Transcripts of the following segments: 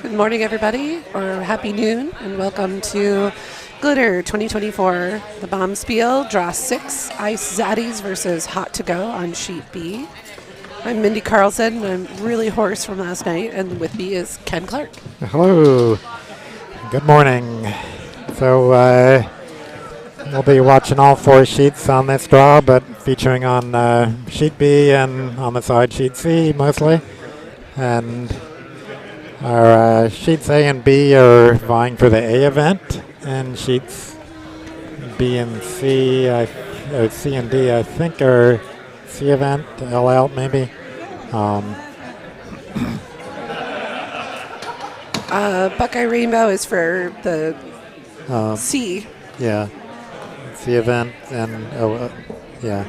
Good morning, everybody, or happy noon, and welcome to Glitter 2024, the Bombspiel, Draw 6, Ice Zaddies versus Hot to Go on Sheet B. I'm Mindy Carlson. I'm really hoarse from last night, and with me is Ken Clark. Hello. Good morning. So we'll be watching all four sheets on this draw, but featuring on Sheet B and on the side Sheet C mostly. And our Sheets A and B are vying for the A event, and Sheets B and C, C and D, I think are C event, L out maybe. Buckeye Rainbow is for the C. Yeah, C event and yeah.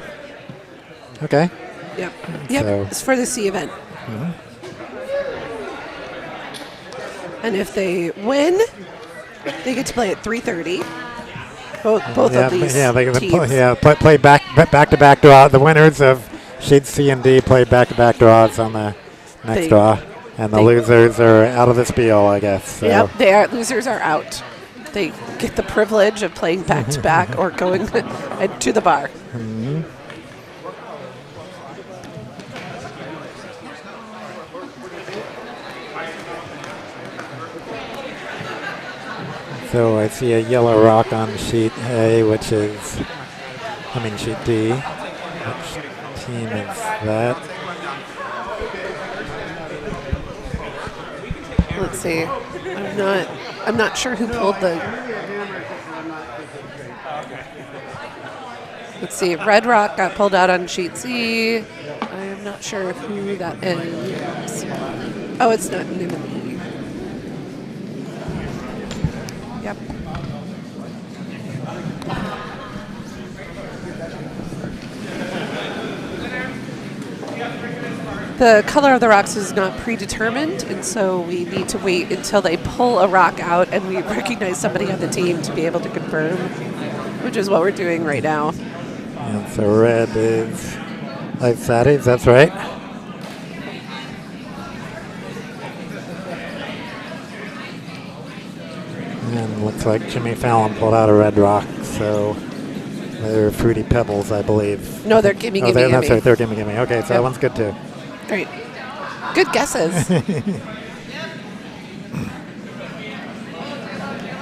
Okay. Yep. So It's for the C event. Mm-hmm. And if they win, they get to play at 3:30. Both of these teams. Play back-to-back draw. The winners of Sheet C and D play back-to-back draws on the next draw, and the losers are out of the spiel, I guess. So. Yep, losers are out. They get the privilege of playing back-to-back or going to the bar. Mm-hmm. So I see a yellow rock on Sheet A, Sheet D. Which team is that? Let's see. I'm not sure who pulled the. Let's see. Red Rock got pulled out on Sheet C. I am not sure who that is. Oh, it's not Nimmi. Yep. The color of the rocks is not predetermined, and so we need to wait until they pull a rock out and we recognize somebody on the team to be able to confirm, which is what we're doing right now. And so red is Ice Zaddies, that's right. And looks like Jimmy Fallon pulled out a red rock, so they're Fruity Pebbles, I believe. No, they're Gimme Gimme Gimme. That's right, they're Gimme Gimme. Okay, so that one's good too. Great. Good guesses.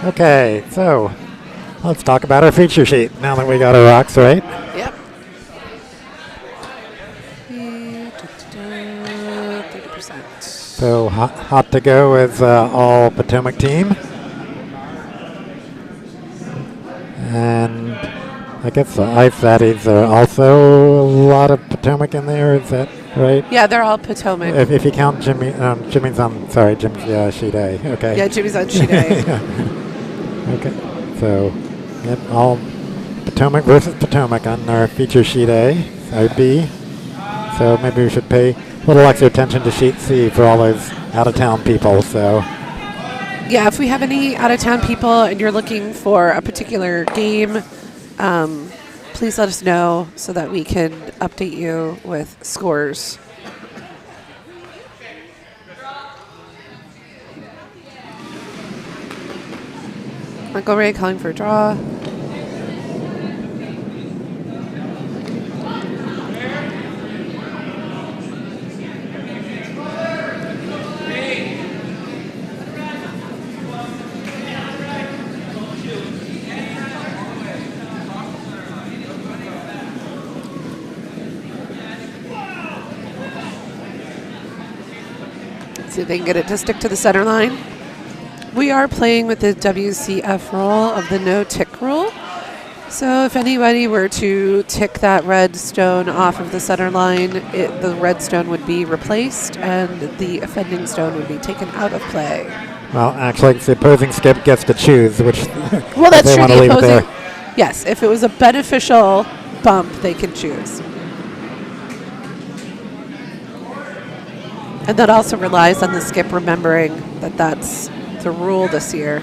Okay, so let's talk about our feature sheet now that we got our rocks, right? Yep. 30%. So hot to go is all Potomac team. And I guess the Ice Zaddies are also a lot of Potomac in there, is that right? Yeah, they're all Potomac. If you count Jimmy's on, Jimmy's Sheet A, okay. Yeah, Jimmy's on Sheet A. Okay, so all Potomac versus Potomac on our feature Sheet A, side B. So maybe we should pay a little extra attention to Sheet C for all those out-of-town people, so. Yeah, if we have any out-of-town people and you're looking for a particular game, please let us know so that we can update you with scores. Montgomery calling for a draw. See if they can get it to stick to the center line. We are playing with the WCF rule of the no tick rule. So if anybody were to tick that red stone off of the center line, the red stone would be replaced and the offending stone would be taken out of play. Well, actually, the opposing skip gets to choose which. Well, that's they true. want to leave it there. Yes, if it was a beneficial bump, they can choose. And that also relies on the skip remembering that that's the rule this year.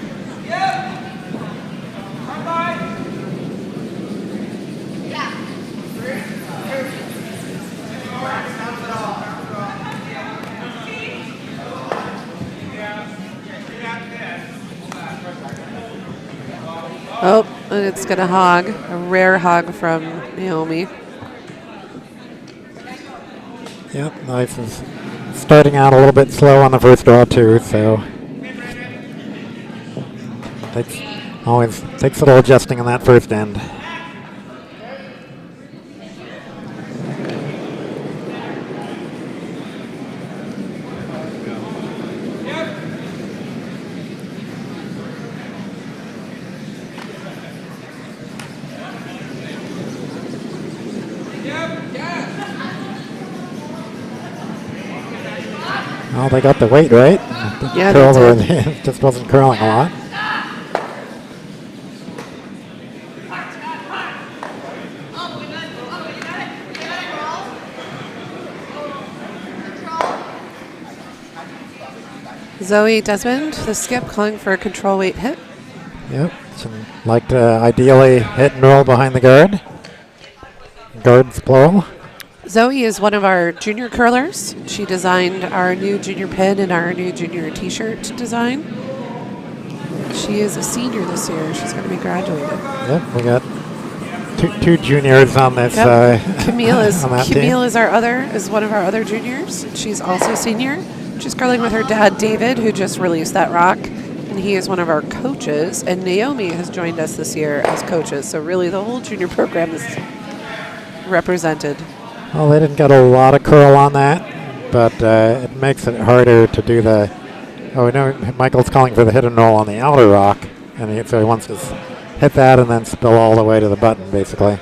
Oh, and it's going to hog. A rare hog from Naomi. Yep, nice. Is starting out a little bit slow on the first draw too, so always takes a little adjusting on that first end. Well, they got the weight right. Yeah, Curl they did. it just wasn't curling a lot. Zoe Desmond, the skip, calling for a control weight hit. Yep, like to ideally hit and roll behind the guard. Guards plural. Zoe is one of our junior curlers. She designed our new junior pin and our new junior t-shirt design. She is a senior this year. She's going to be graduating. Yep, we got two juniors on this. Yep. Camille is on that Camille team. is one of our other juniors. She's also a senior. She's curling with her dad David, who just released that rock, and he is one of our coaches. And Naomi has joined us this year as coaches. So really, the whole junior program is represented. Well, they didn't get a lot of curl on that, but it makes it harder to do the. Oh no, Michael's calling for the hit and roll on the outer rock, and so he wants to hit that and then spill all the way to the button, basically.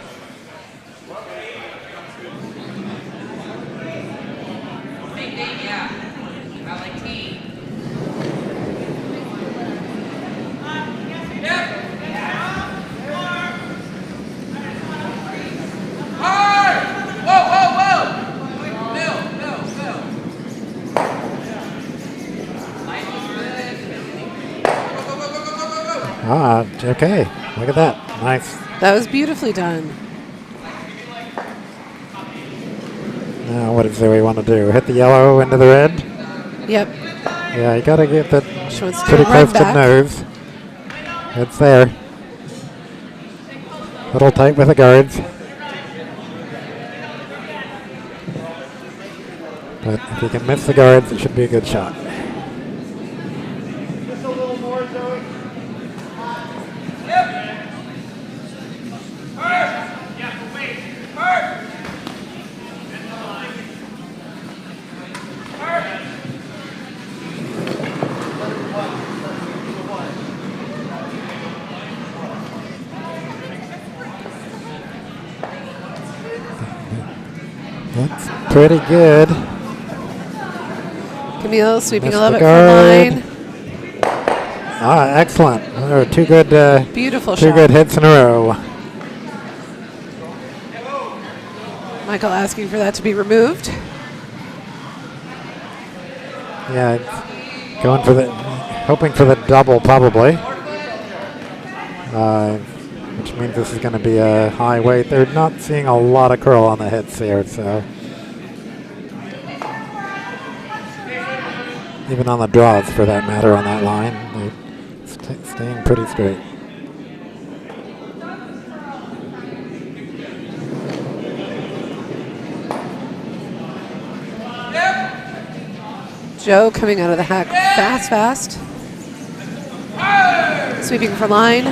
Ah, okay. Look at that. Nice. That was beautifully done. Now, what does Zoe want to do? Hit the yellow into the red? Yep. Yeah, you got to get that She wants to pretty run close to the back. nose. It's there. A little tight with the guards. But if you can miss the guards, it should be a good shot. Just a little more, Zoe. That's pretty good. Camille sweeping Missed a little the bit from guard. line. Ah, excellent. There were two good Beautiful two shot. good hits in a row. Michael asking for that to be removed. Yeah, it's going for the, hoping for the double probably. Which means this is going to be a high weight. They're not seeing a lot of curl on the hits here, so. Even on the draws, for that matter, on that line, they're staying pretty straight. Joe coming out of the hack fast. Sweeping for line.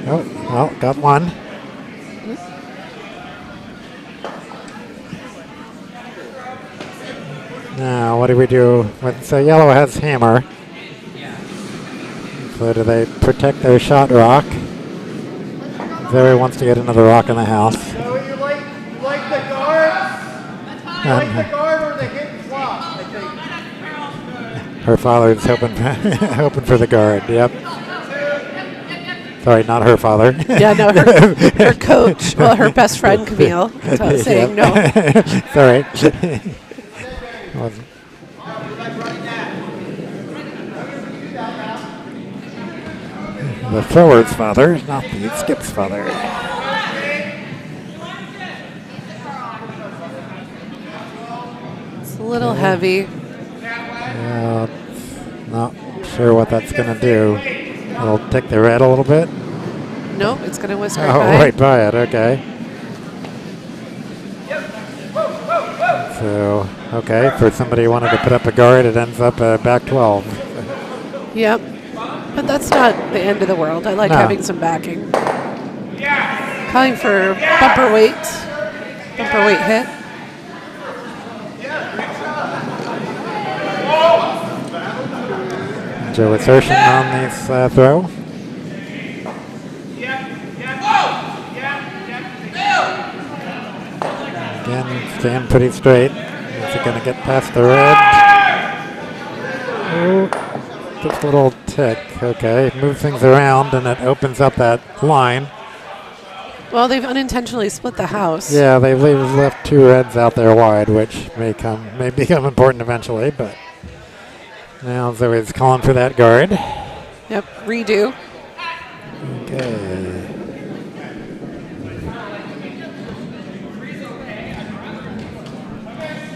Oh, well, got one. Now, what do we do? So yellow has hammer. So do they protect their shot rock? Zoe wants to get another rock in the house. So you like the guard? You like the guard or the hit and flop, I think. Her father's hoping hoping for the guard. Yep. Sorry, not her father. Yeah, no, her coach, well, her best friend Camille, that's what I was saying no. Sorry. Wasn't. The thrower's father, not the skip's father. It's a little heavy. Yeah, it's not sure what that's going to do. It'll tick the red a little bit. Nope, it's going to whisk right Oh, by. right by it. Okay. So, okay, for somebody who wanted to put up a guard, it ends up back 12. Yep. But that's not the end of the world. I like No. having some backing. Calling for bumper weight. Bumper weight hit. Joe Asercion on this throw. Again, staying pretty straight. Is it going to get past the red? Oh, just a little tick. Okay, move things around and it opens up that line. Well, they've unintentionally split the house. Yeah, they've left two reds out there wide, which may become important eventually, but now Zoe's calling for that guard. Yep, redo. Okay.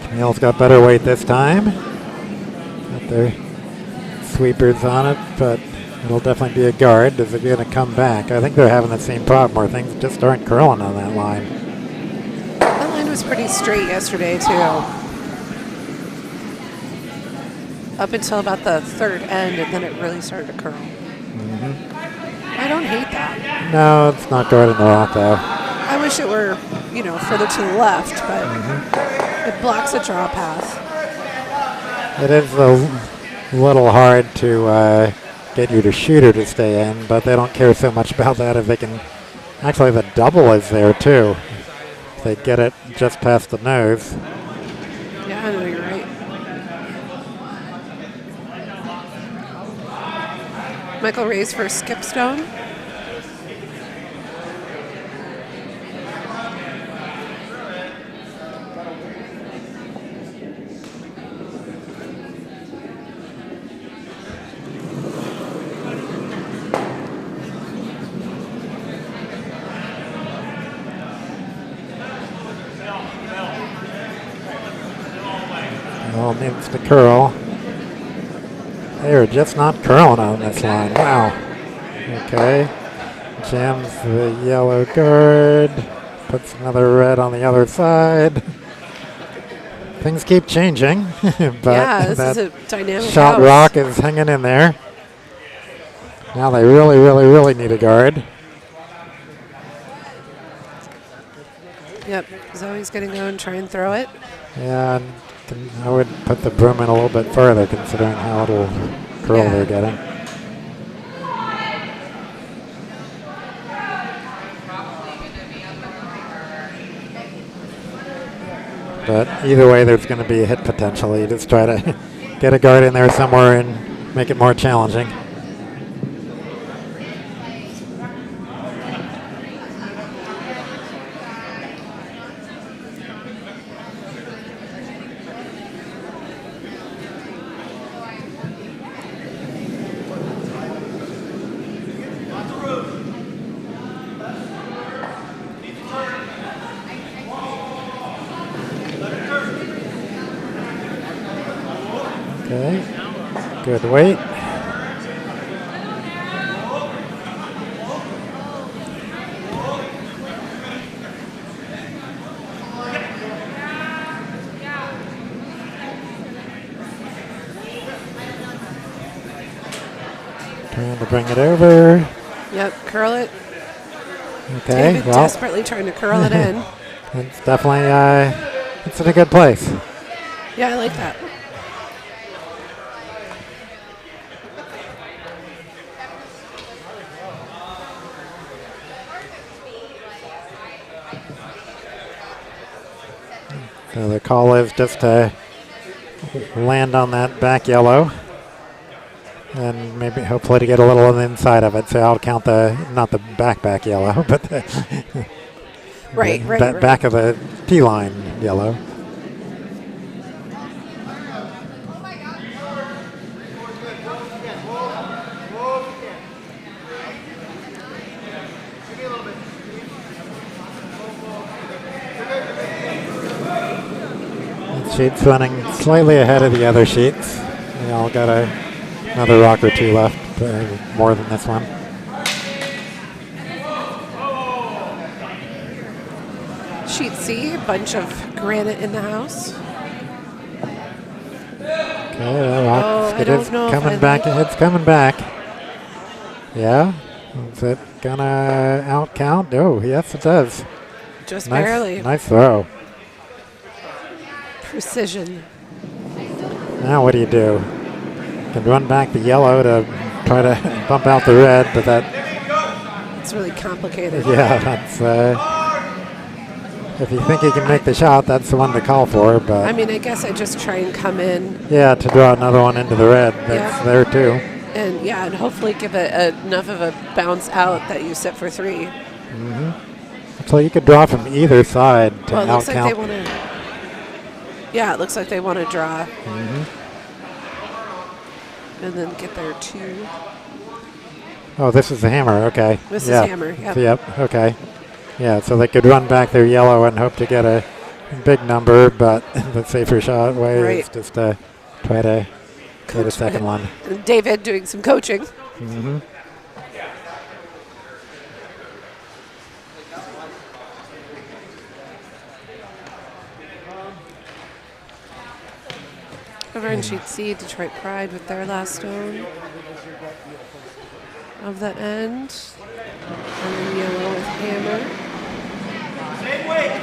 Camille's got better weight this time. Got their sweepers on it, but it'll definitely be a guard. Is it going to come back? I think they're having the same problem where things just aren't curling on that line. That line was pretty straight yesterday, too. Up until about the third end, and then it really started to curl. I don't hate that. No, it's not guarding the rock, though. I wish it were, further to the left, but it blocks a draw path. It is a little hard to get your shooter to stay in, but they don't care so much about that if they can. Actually, the double is there too. If they get it just past the nose. Yeah, I know you're right. Michael Ray's for skipstone. All needs to curl. They are just not curling on this line. Wow. Okay. Jams the yellow guard. Puts another red on the other side. Things keep changing. But yeah, this is a dynamic shot house. rock is hanging in there. Now they really, really, really need a guard. Yep, Zoe's going to go and try and throw it. Yeah, I would put the broom in a little bit further considering how little curl Yeah. they're getting. But either way, there's going to be a hit potential. You just try to get a guard in there somewhere and make it more challenging. Okay, good weight. Trying to bring it over. Yep, curl it. Okay, David well, desperately trying to curl it in. it's definitely it's in a good place. Yeah, I like that. So the call is just to land on that back yellow and maybe hopefully to get a little on the inside of it. So I'll count not the back yellow, but the Right. back of the T line yellow. Sheets running slightly ahead of the other sheets. They all got a another rock or two left, more than this one. Sheet C, a bunch of granite in the house. Okay, that rock, I don't know if coming I back. like- It's coming back. Yeah, is it gonna out count? Oh, yes, it does. Just Nice, barely. nice throw. Precision. Now what do? You can run back the yellow to try to bump out the red, but that, It's really complicated. yeah, that's. If you think you can make the shot, that's the one to call for. But I mean, I guess I just try and come in yeah, to draw another one into the red, that's there too. and and hopefully give it enough of a bounce out that you set for 3. So you could draw from either side to Well, it looks like they outcount. want to. Yeah, it looks like they want to draw. And then get their 2. Oh, this is the hammer. Okay. This is yeah. hammer, yep. Yep. Okay. Yeah, so they could run back their yellow and hope to get a big number, but the safer shot way is Right. just to try to get a Coach second it. one. And David doing some coaching. Over in sheet C, Detroit Pride with their last stone of the end. And then yellow with hammer. Same weight.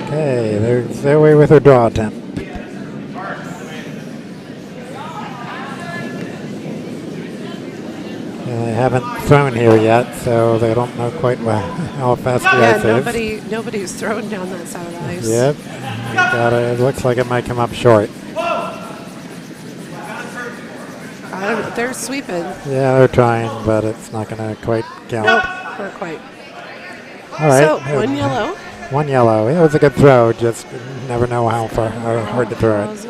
Okay, there's their way with their draw attempt. And they haven't thrown here yet, so they don't know quite how fast the ice is. Nobody's thrown down that side of the ice. Yep. It looks like it might come up short. I don't know. They're sweeping. Yeah, they're trying, but it's not going to quite count. Nope, not quite. All right. So, one yellow. One yellow. It was a good throw, just never know how hard to throw it.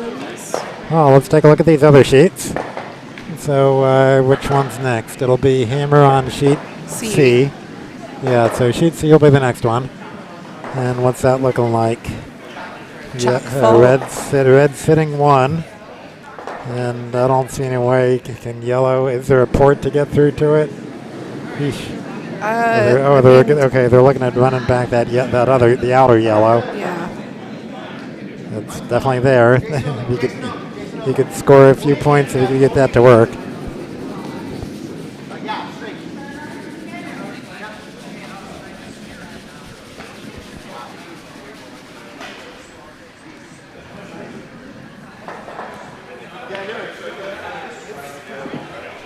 Oh, let's take a look at these other sheets. So, which one's next? It'll be hammer on sheet C. Yeah, so sheet C will be the next one. And what's that looking like? Chock full. Red's sitting 1. And I don't see any way can yellow. Is there a port to get through to it? Yeesh. They're looking at running back the outer yellow. Yeah. It's definitely there. you could score a few points if you could get that to work.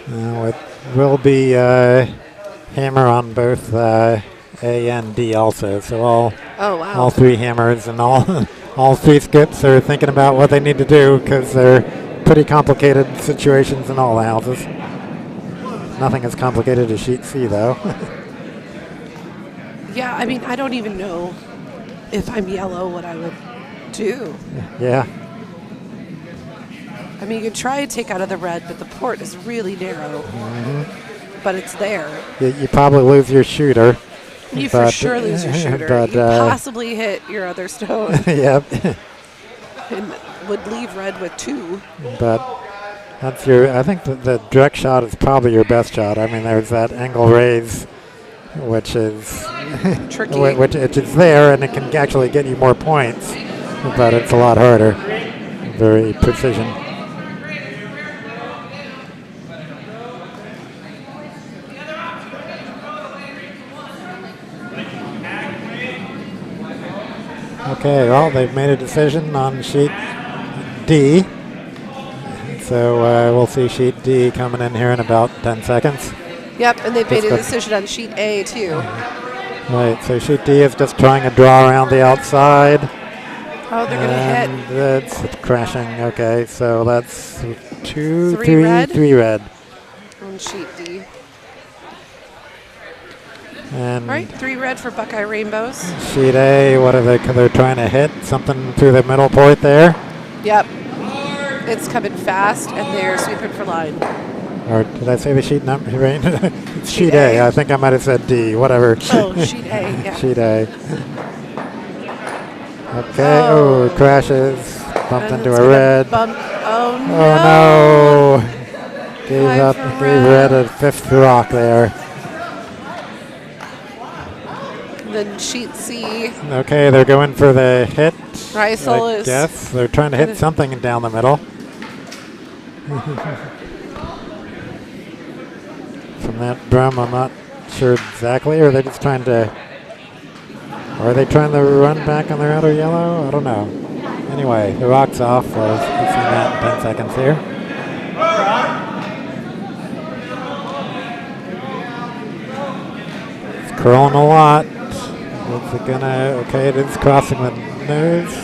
Now it will be hammer on both A and D also. So all 3 hammers and all 3 skips are thinking about what they need to do because they're pretty complicated situations in all the houses. Nothing as complicated as sheet C though. Yeah, I mean, I don't even know if I'm yellow what I would do. Yeah. I mean, you could try to take out of the red, but the port is really narrow. But it's there. You probably lose your shooter. You for sure lose your shooter. But, you possibly hit your other stone. Yep. And would leave red with 2. But that's I think the direct shot is probably your best shot. I mean, there's that angle raise, which is tricky. which is there, and it can actually get you more points, but it's a lot harder. Very precision. Okay, well, they've made a decision on sheet D. So we'll see sheet D coming in here in about 10 seconds. Yep, and they've made a decision on sheet A, too. Right, so sheet D is just trying to draw around the outside. Oh, they're going to hit. It's crashing. Okay, so that's 3 red. 3 red. On sheet D. And all right, 3 red for Buckeye Rainbows. Sheet A, what are they're trying to hit? Something through the middle port there? Yep. It's coming fast, and they're sweeping for line. Or did I say the sheet number? It's sheet A. I think I might have said D, whatever. Oh, sheet A, yeah. Sheet A. Okay, oh, crashes. Bumped And into it's a gonna red. Bump. Oh Oh no! Gave Five up, for gave red a 5th rock there. Then sheet C. Okay, they're going for the hit. Reithel I is guess they're trying to hit something down the middle. From that drum, I'm not sure exactly. Or are they just trying to? Or are they trying to run back on their outer yellow? I don't know. Anyway, the rock's off. We'll see that in 10 seconds here. It's curling a lot. Is it gonna? Okay, it is crossing the nose.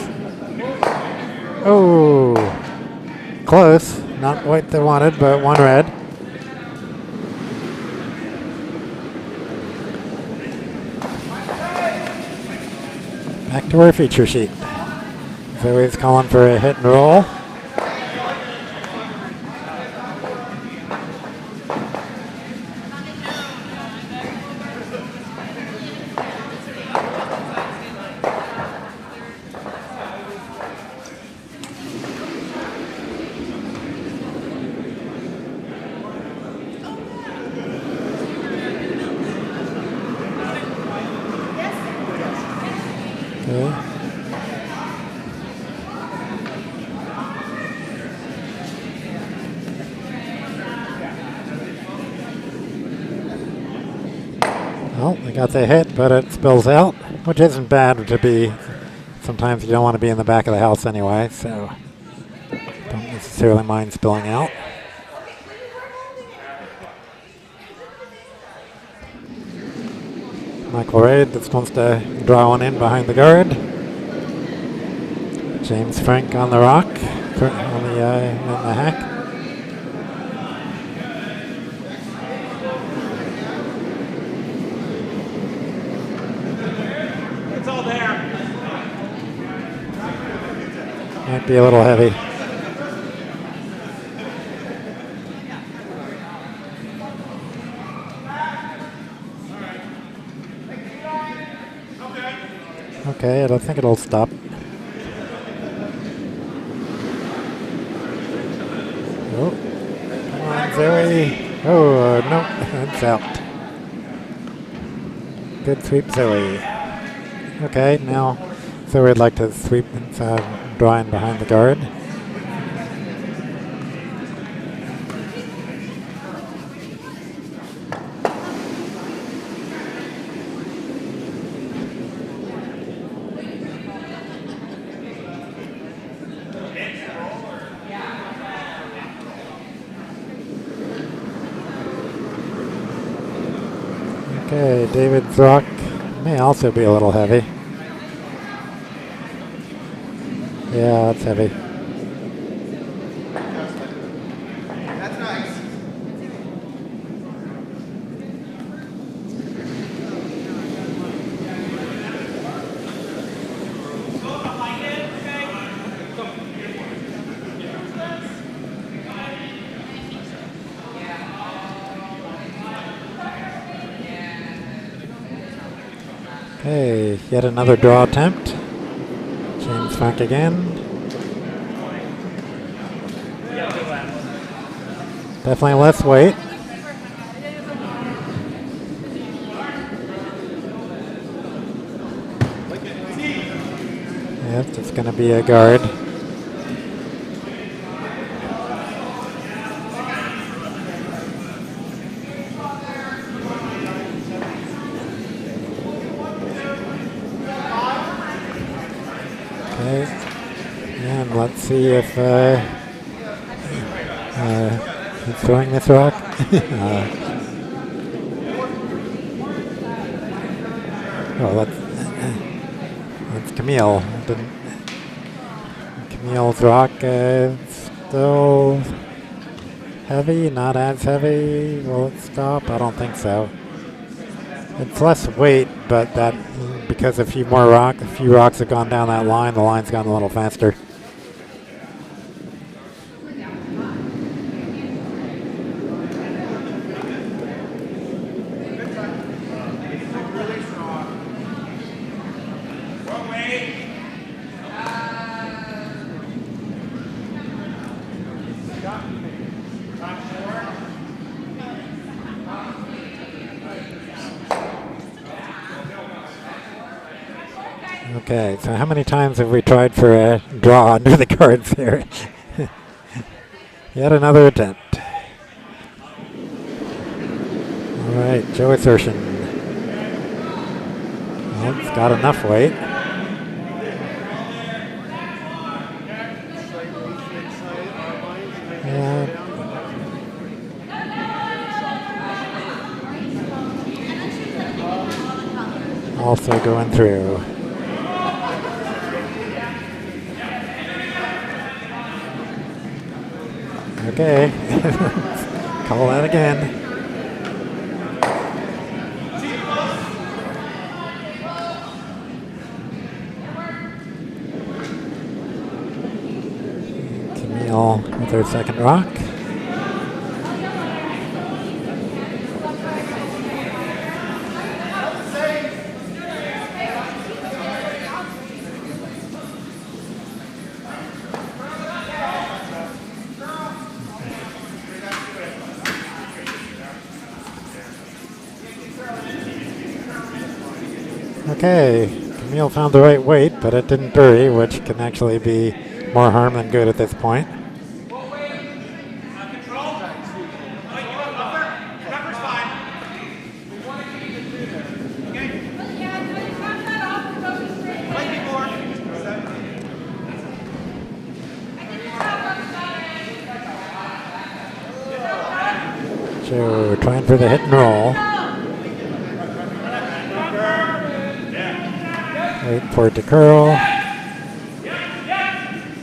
Oh, close. Not what they wanted, but one red. Back to our feature sheet. Zoe's calling for a hit and roll. Well, they got the hit, but it spills out, which isn't bad to be. Sometimes you don't want to be in the back of the house anyway, so don't necessarily mind spilling out. Michael Raid just wants to draw one in behind the guard. James Frank on the rock, on the hack. Might be a little heavy. Okay, I don't think it'll stop. Oh, come on, Zoe. Oh, no, that's out. Good sweep, Zoe. Okay, now Zoe would like to sweep inside, drawing behind the guard. Okay, David's rock may also be a little heavy. Yeah, that's heavy. That's nice. Okay, yet another draw attempt. James Frank again. Definitely less weight. Yep, it's going to be a guard. Okay, and let's see if he's throwing this rock. Oh, that's Camille. Camille's rock still heavy, not as heavy. Will it stop? I don't think so. It's less weight, but that because a few rocks have gone down that line, the line's gone a little faster. Okay, so how many times have we tried for a draw under the cards here? Yet another attempt. All right, Joe Asercion. Well, it's got enough weight. Also going through. Okay, call that again. Camille with her second rock. Okay, Camille found the right weight, but it didn't bury, which can actually be more harm than good at this point. So trying for the hit and roll. Waiting for it to curl.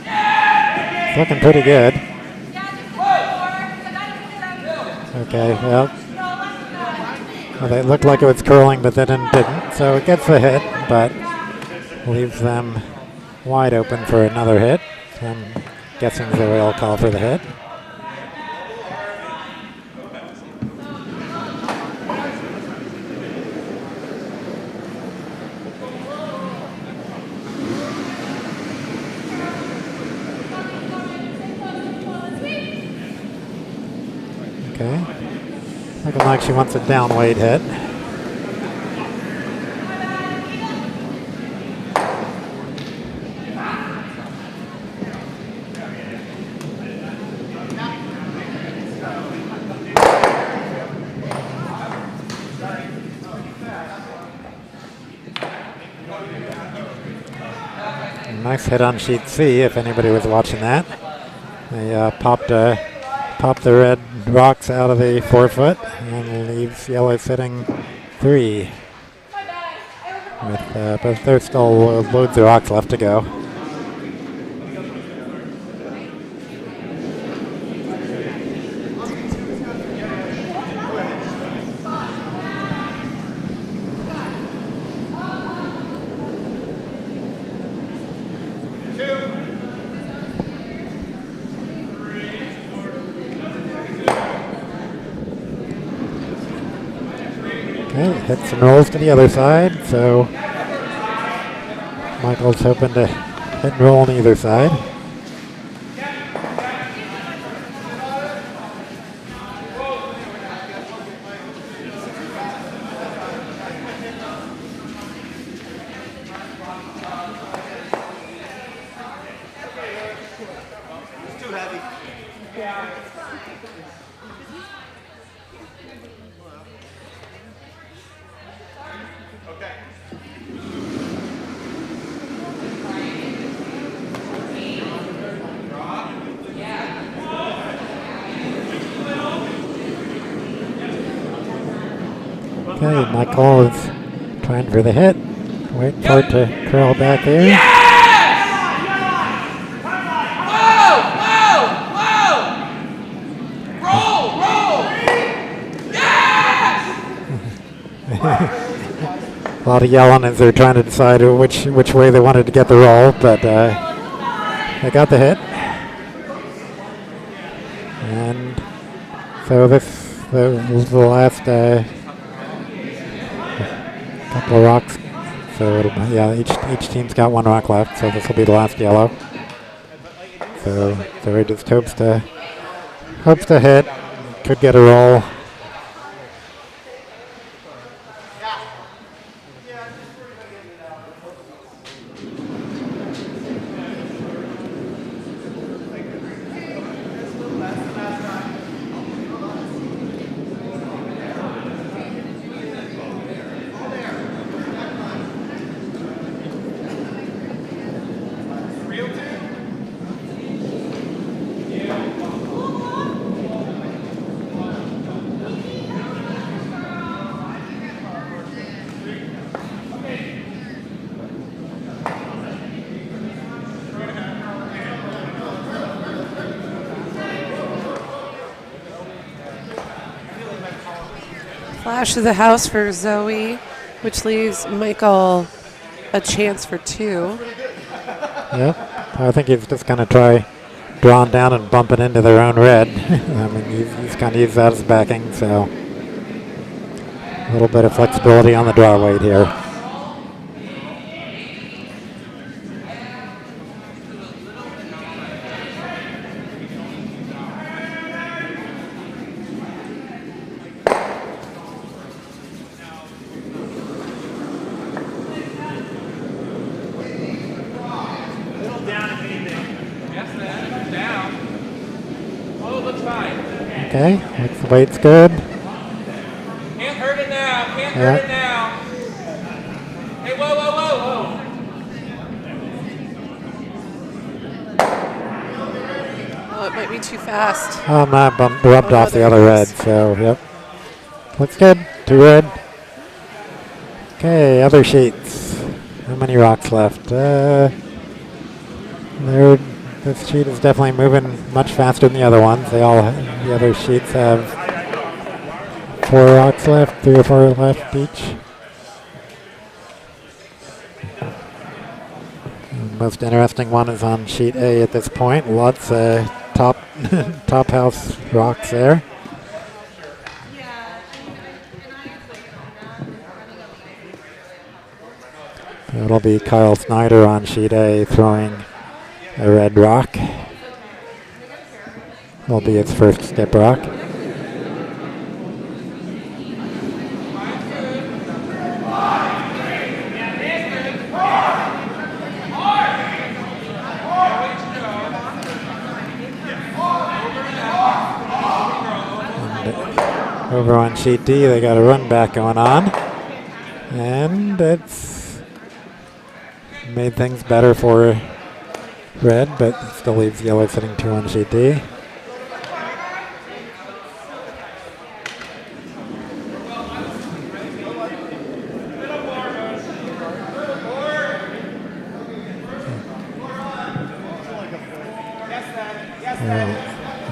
It's looking pretty good. Okay, well, it looked like it was curling, but then it didn't. So it gets the hit, but leaves them wide open for another hit. So I'm guessing they'll call for the hit. Okay. Looking like she wants a down weight hit. Nice hit on sheet C, if anybody was watching that. They popped the red rocks out of the forefoot and leaves yellow sitting 3. But there's still loads of rocks left to go. Okay, hits and rolls to the other side, so Michael's hoping to hit and roll on either side. Okay, Michael is trying for the hit. Waiting for it to curl back here. Yes! Whoa! Whoa! Whoa! Yes! A lot of yelling as they're trying to decide which way they wanted to get the roll, but they got the hit. And so this was the last couple of rocks. So each team's got 1 rock left, so this will be the last yellow. So he just hopes to hit. Could get a roll. Flash of the house for Zoe, which leaves Michael a chance for 2. Yep. I think he's just going to try drawing down and bumping into their own red. I mean, he's kind of used that as backing, so a little bit of flexibility on the draw weight here. Okay, looks the weight's good. Can't hurt it now. Can't hurt it now. Hey, whoa, whoa, whoa, whoa. Oh, it might be too fast. Oh, my bump rubbed off the other red, so yep. Looks good. 2 red. Okay, other sheets. How many rocks left? This sheet is definitely moving much faster than the other ones. The other sheets have 4 rocks left, 3 or 4 left each. The most interesting one is on sheet A at this point. Lots of top house rocks there. It'll be Kyle Snyder on sheet A throwing a red rock. Will be its first skip rock. And over on sheet D, they got a run back going on, and it's made things better for red, but still leaves yellow sitting 2 on sheet D.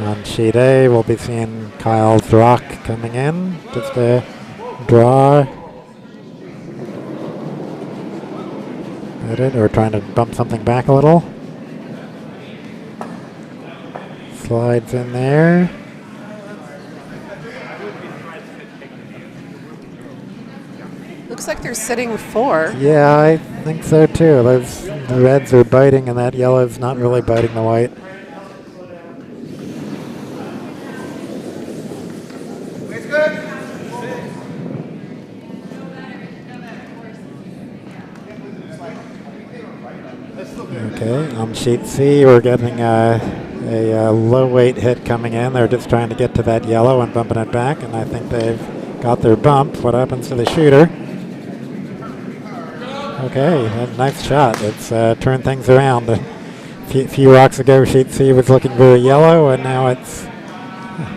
On sheet A, we'll be seeing Kyle's rock coming in. Just a draw. At it, or trying to bump something back a little. Slides in there. Looks like they're sitting 4. Yeah, I think so too. The reds are biting and that yellow's not really biting the white. It's good. Okay, on sheet C, we're getting a low weight hit coming in. They're just trying to get to that yellow and bumping it back, and I think they've got their bump. What happens to the shooter? Okay, a nice shot. It's turned things around. A few rocks ago, sheet C was looking very yellow, and now it's,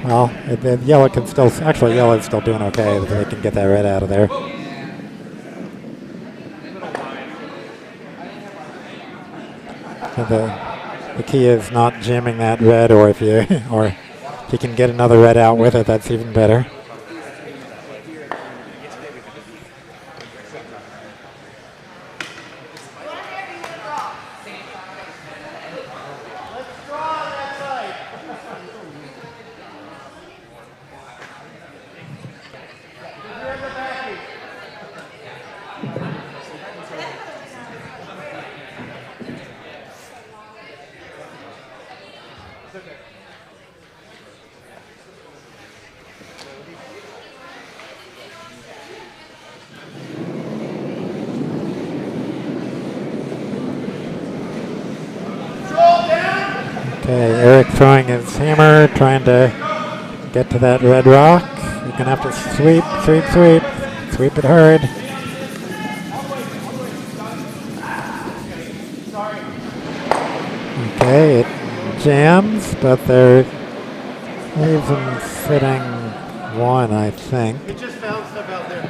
well, the yellow can still, actually yellow's still doing okay. They can get that red out of there. So the key is not jamming that red, or if you can get another red out with it, that's even better. Okay, Eric throwing his hammer, trying to get to that red rock. You're going to have to sweep. Sweep it hard. Okay, it jams, but there leaves him sitting 1, I think. It just found stuff out there.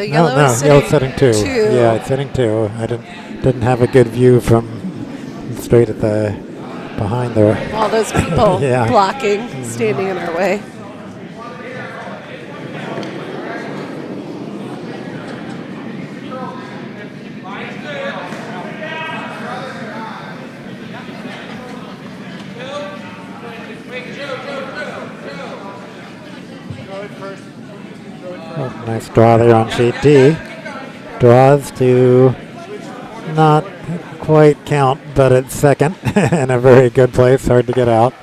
Yellow's sitting 2. Yeah, it's sitting 2. I didn't have a good view from straight at the behind there. All those people Yeah. blocking, standing in our way. Oh, nice draw there on sheet D. Draws to not quite count, but it's second in a very good place. Hard to get out.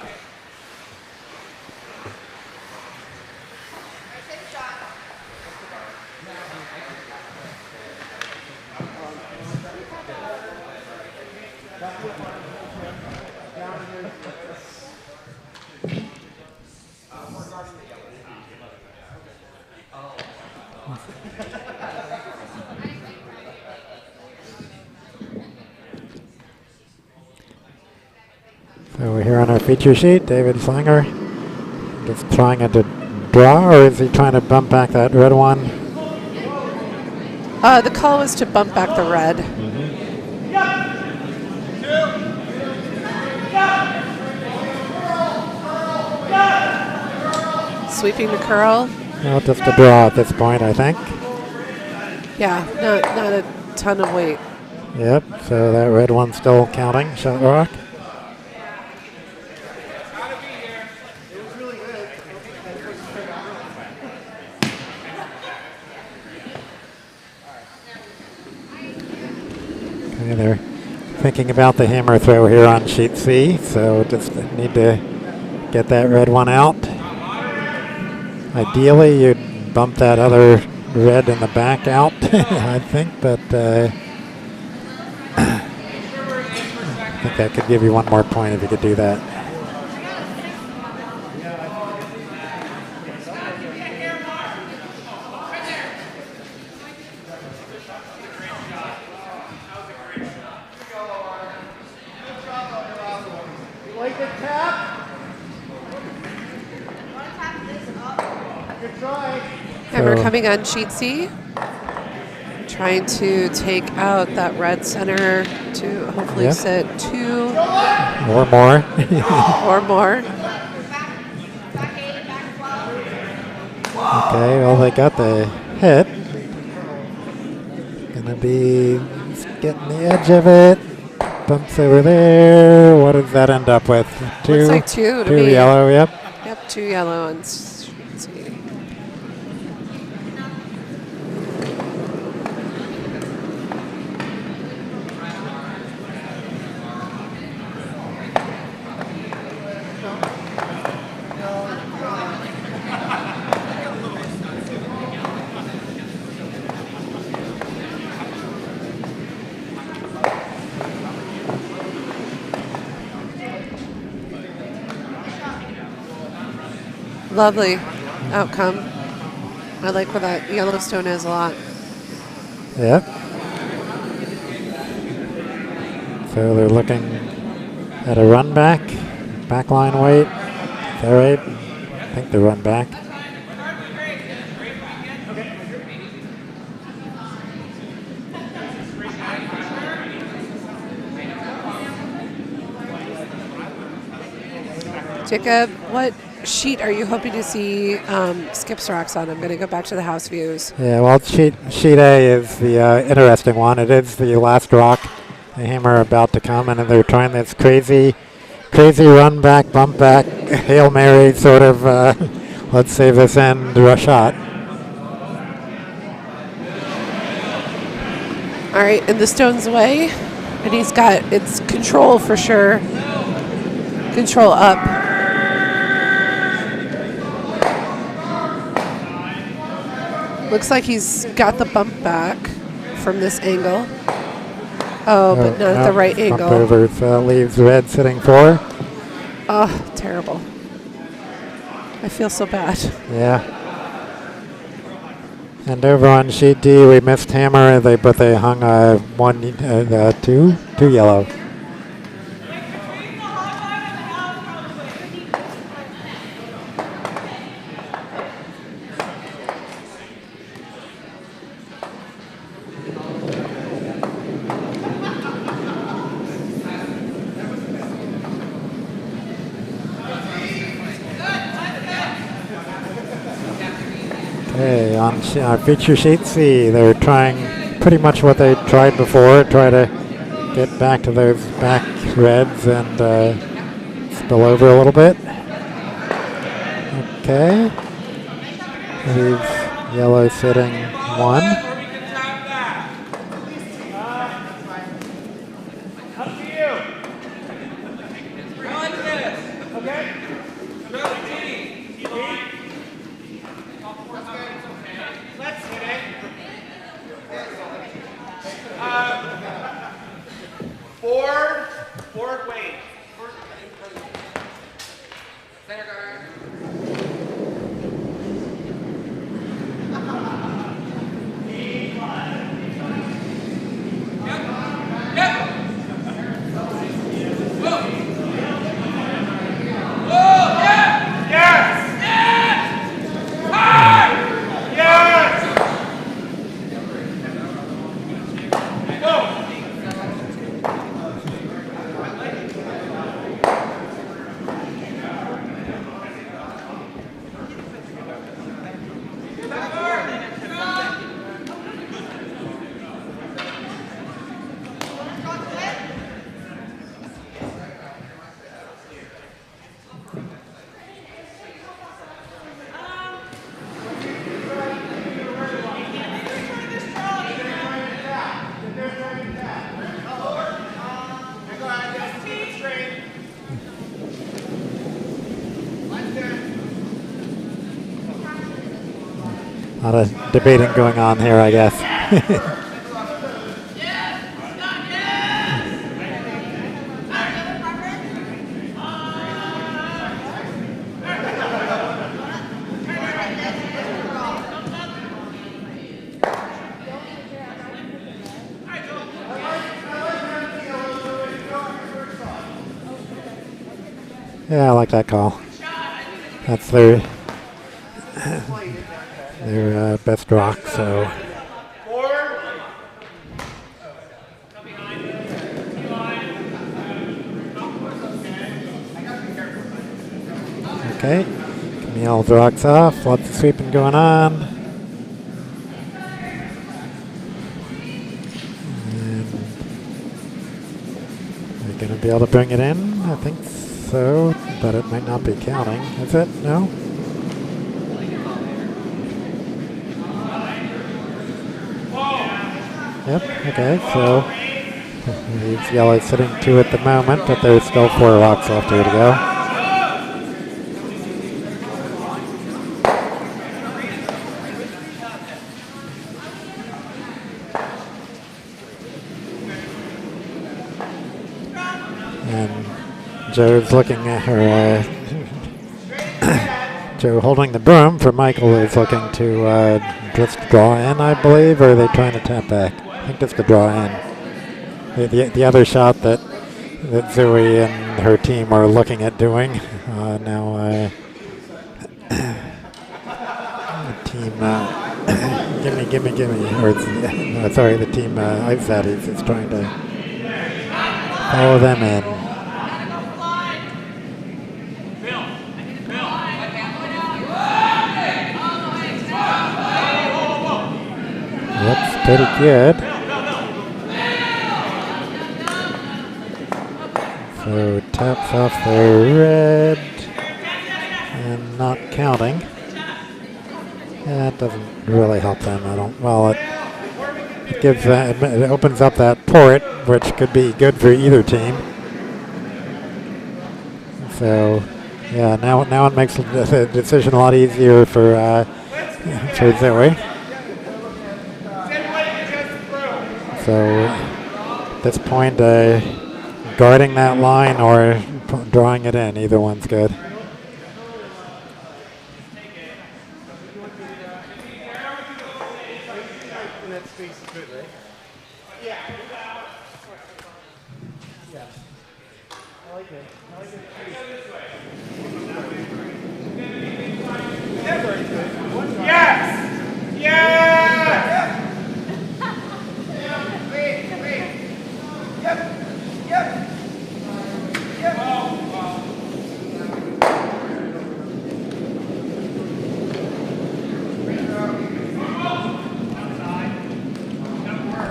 So we're here on our feature sheet. David Schlanger just trying to draw, or is he trying to bump back that red one? The call was to bump back the red. Sweeping the curl. Well, just a draw at this point, I think. Yeah, not a ton of weight. Yep, so that red one's still counting, shot rock. Okay, they're thinking about the hammer throw here on sheet C, so just need to get that red one out. Ideally, you'd bump that other red in the back out, I think, but I think that could give you one more point if you could do that. Like the tap. Good try. And we're coming on sheet C. Trying to take out that red center to hopefully sit 2 or more. or more. Okay, well, they got the hit. Gonna be getting the edge of it. Bumps over there. What does that end up with? Looks like 2 to two me. yellow, yep. Yep, 2 yellow and sheet C. Lovely outcome. I like where that Yellowstone is a lot. Yep. So they're looking at a run back, backline weight. Is that right? I think they run back. Jacob, what sheet are you hoping to see Skip's rocks on? I'm going to go back to the house views. Yeah, well, sheet A is the interesting one. It is the last rock, the hammer about to come, and they're trying this crazy run back, bump back, Hail Mary sort of, let's save this end shot. All right, and the stone's away, and he's got its control for sure. Control up. Looks like he's got the bump back from this angle. Oh, but not at the right bump angle. over, so leaves red sitting 4. Oh, terrible. I feel so bad. Yeah. And over on sheet D, we missed hammer, but they hung 2 yellow. Okay, on our feature sheet C, they're trying pretty much what they tried before, try to get back to those back reds and spill over a little bit. Okay. Leaves yellow sitting 1. Or we can tap that. Up to you. I like this. Okay. Go, G. Let's hit it. Forward wait. Center guard. A lot of debating going on here, I guess. Yeah, I like that call. That's their best rock, so. Okay, Camille rocks off, lots of sweeping going on. And are going to be able to bring it in? I think so, but it might not be counting. Is it? No? Yep, okay, so leaves yellow sitting 2 at the moment, but there's still 4 rocks left here to go. And Joe's looking at her, Joe holding the broom for Michael is looking to just draw in, I believe, or are they trying to tap back? I think just to draw in. The other shot that Zoe and her team are looking at doing now. Team gimme, or sorry, the team Zaddies is trying to follow them in. That's pretty good. So taps off the red and not counting. That doesn't really help them. It gives it opens up that port, which could be good for either team. So yeah, now it makes the decision a lot easier for Zoe. So at this point, guarding that line or drawing it in, either one's good.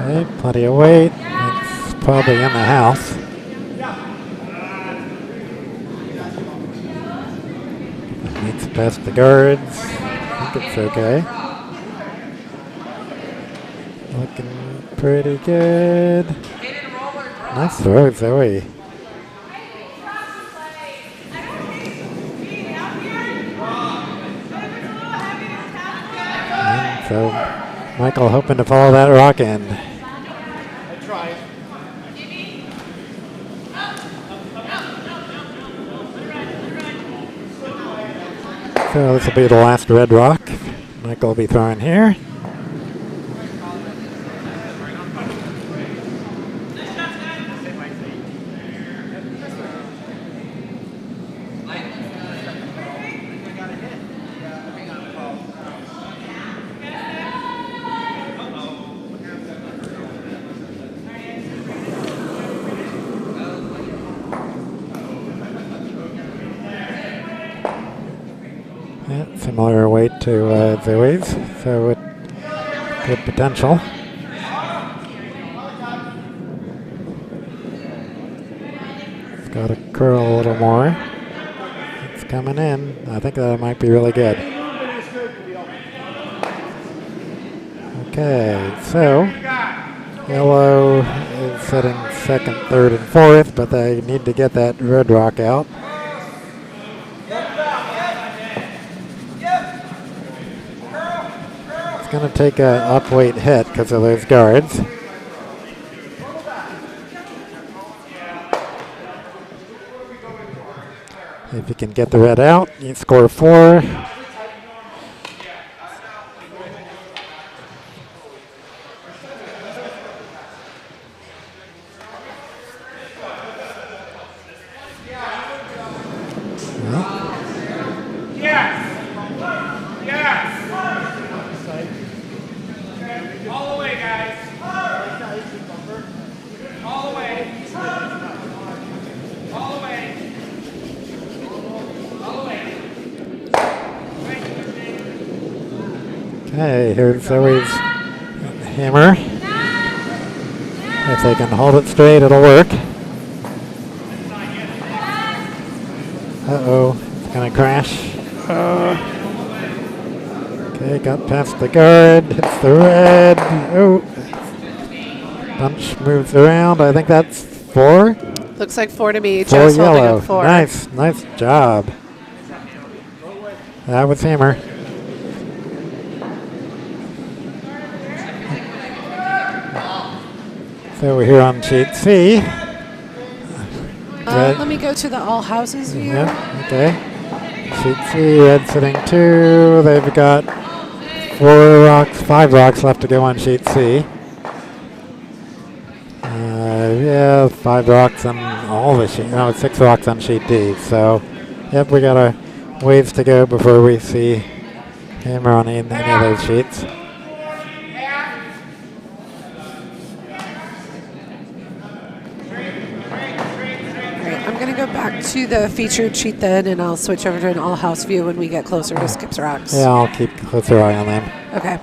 Okay, plenty of weight. It's probably in the house. Needs past the guards. think it's okay. Looking pretty good. Nice throw, Zoe. And so Michael hoping to follow that rock in. I tried. So this will be the last red rock Michael will be throwing here. Yeah, similar weight to Zoe's, so it good potential. It's got to curl a little more. It's coming in. I think that might be really good. Okay, so yellow is setting second, third, and fourth, but they need to get that red rock out. Going to take a up-weight hit because of those guards. If you can get the red out, you score 4. Okay, here's Zoe's hammer. If they can hold it straight, it'll work. Uh-oh, it's gonna crash. Okay, got past the guard, hits the red. Oh, bunch moves around. I think that's 4. Looks like 4 to me. 4 Joe's holding yellow. up 4. Nice job. That was hammer. So we're here on sheet C. Let me go to the all houses view. Yeah, okay. Sheet C, red sitting 2. They've got 5 rocks left to go on sheet C. Yeah, 5 rocks on all the sheet. No, 6 rocks on sheet D. So, yep, we got a ways to go before we see hammer on any of those sheets. Back to the featured sheet then, and I'll switch over to an all-house view when we get closer to Skip's Rocks. Yeah, I'll keep a closer eye on them. Okay.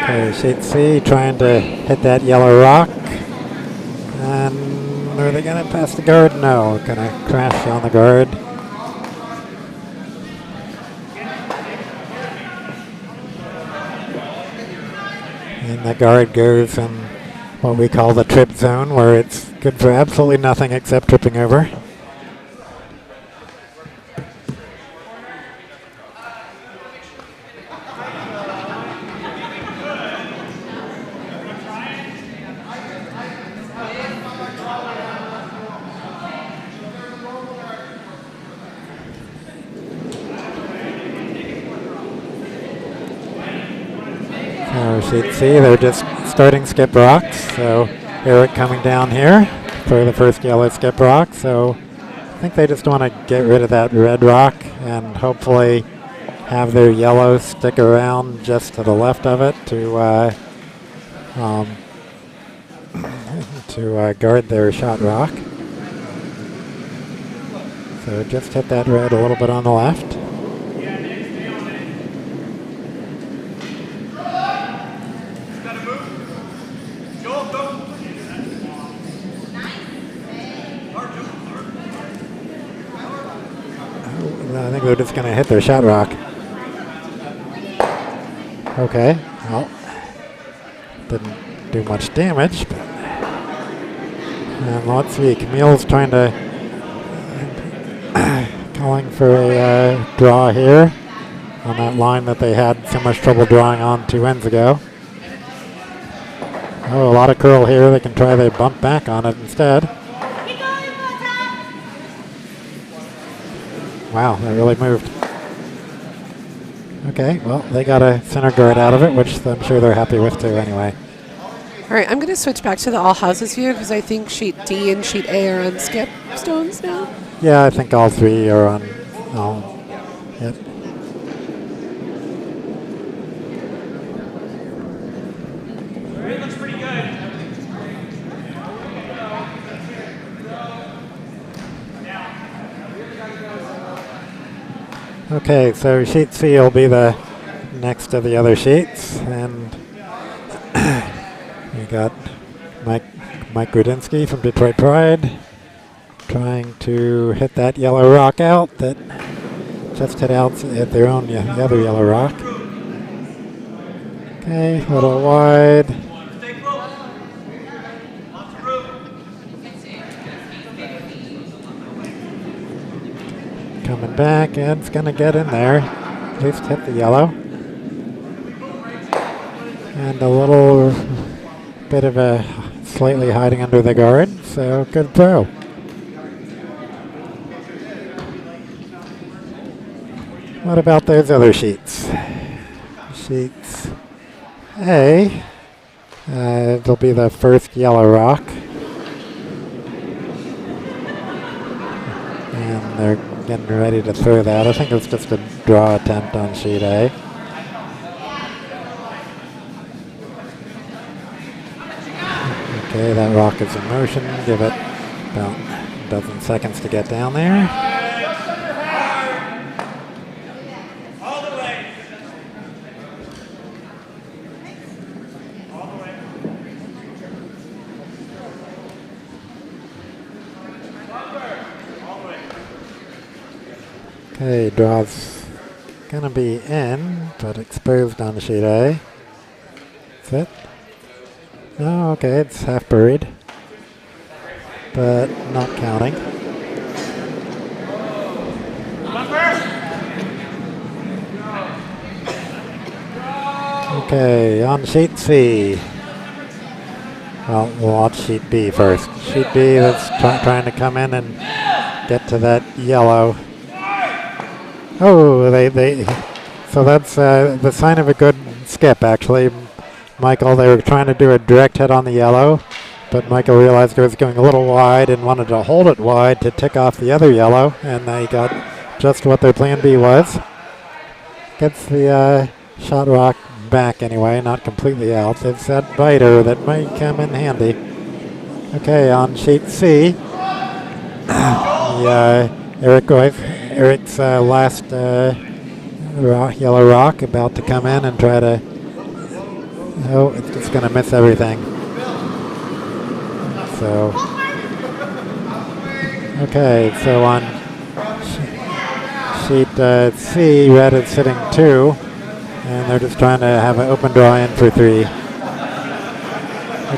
Okay, sheet C trying to hit that yellow rock. And are they going to pass the guard? No, going to crash on the guard. And the guard goes in what we call the trip zone, where it's good for absolutely nothing except tripping over. Sheet C, they're just starting skip rocks, so Eric coming down here for the first yellow skip rock. So I think they just want to get rid of that red rock and hopefully have their yellow stick around just to the left of it to guard their shot rock. So just hit that red a little bit on the left. they're just going to hit their shot rock. Okay, well, didn't do much damage. But, and let's see, Camille's trying to, calling for a draw here on that line that they had so much trouble drawing on 2 ends ago. Oh, a lot of curl here. They can try their bump back on it instead. Wow, that really moved. Okay, well, they got a center guard out of it, which I'm sure they're happy with too anyway. All right, I'm going to switch back to the all houses view because I think sheet D and sheet A are on skip stones now. Yeah, I think all 3 are on. Yep. It looks pretty good. Okay, so sheet C will be the next of the other sheets, and we got Mike Grudzinski from Detroit Pride trying to hit that yellow rock out that just hit out at their own the other yellow rock. Okay, a little wide. Coming back, and it's going to get in there. At least hit the yellow. And a little bit of a slightly hiding under the guard, so good throw. What about those other sheets? Sheets A, it'll be the first yellow rock. And they're getting ready to throw that. I think it's just a draw attempt on sheet A. Okay, that rock is in motion. Give it about a dozen seconds to get down there. Okay, draw's gonna be in, but exposed on sheet A. That's it. No, okay, it's half buried, but not counting. Okay, on sheet C. Well, we'll watch sheet B first. Sheet B that's trying to come in and get to that yellow. Oh, so that's the sign of a good skip, actually. Michael, they were trying to do a direct hit on the yellow, but Michael realized it was going a little wide and wanted to hold it wide to tick off the other yellow, and they got just what their plan B was. Gets the shot rock back anyway, not completely out. It's that biter that might come in handy. Okay, on sheet C, Eric's last yellow rock about to come in and try to. Oh, it's just going to miss everything. So, okay, so on sheet C, red is sitting 2, and they're just trying to have an open draw in for 3.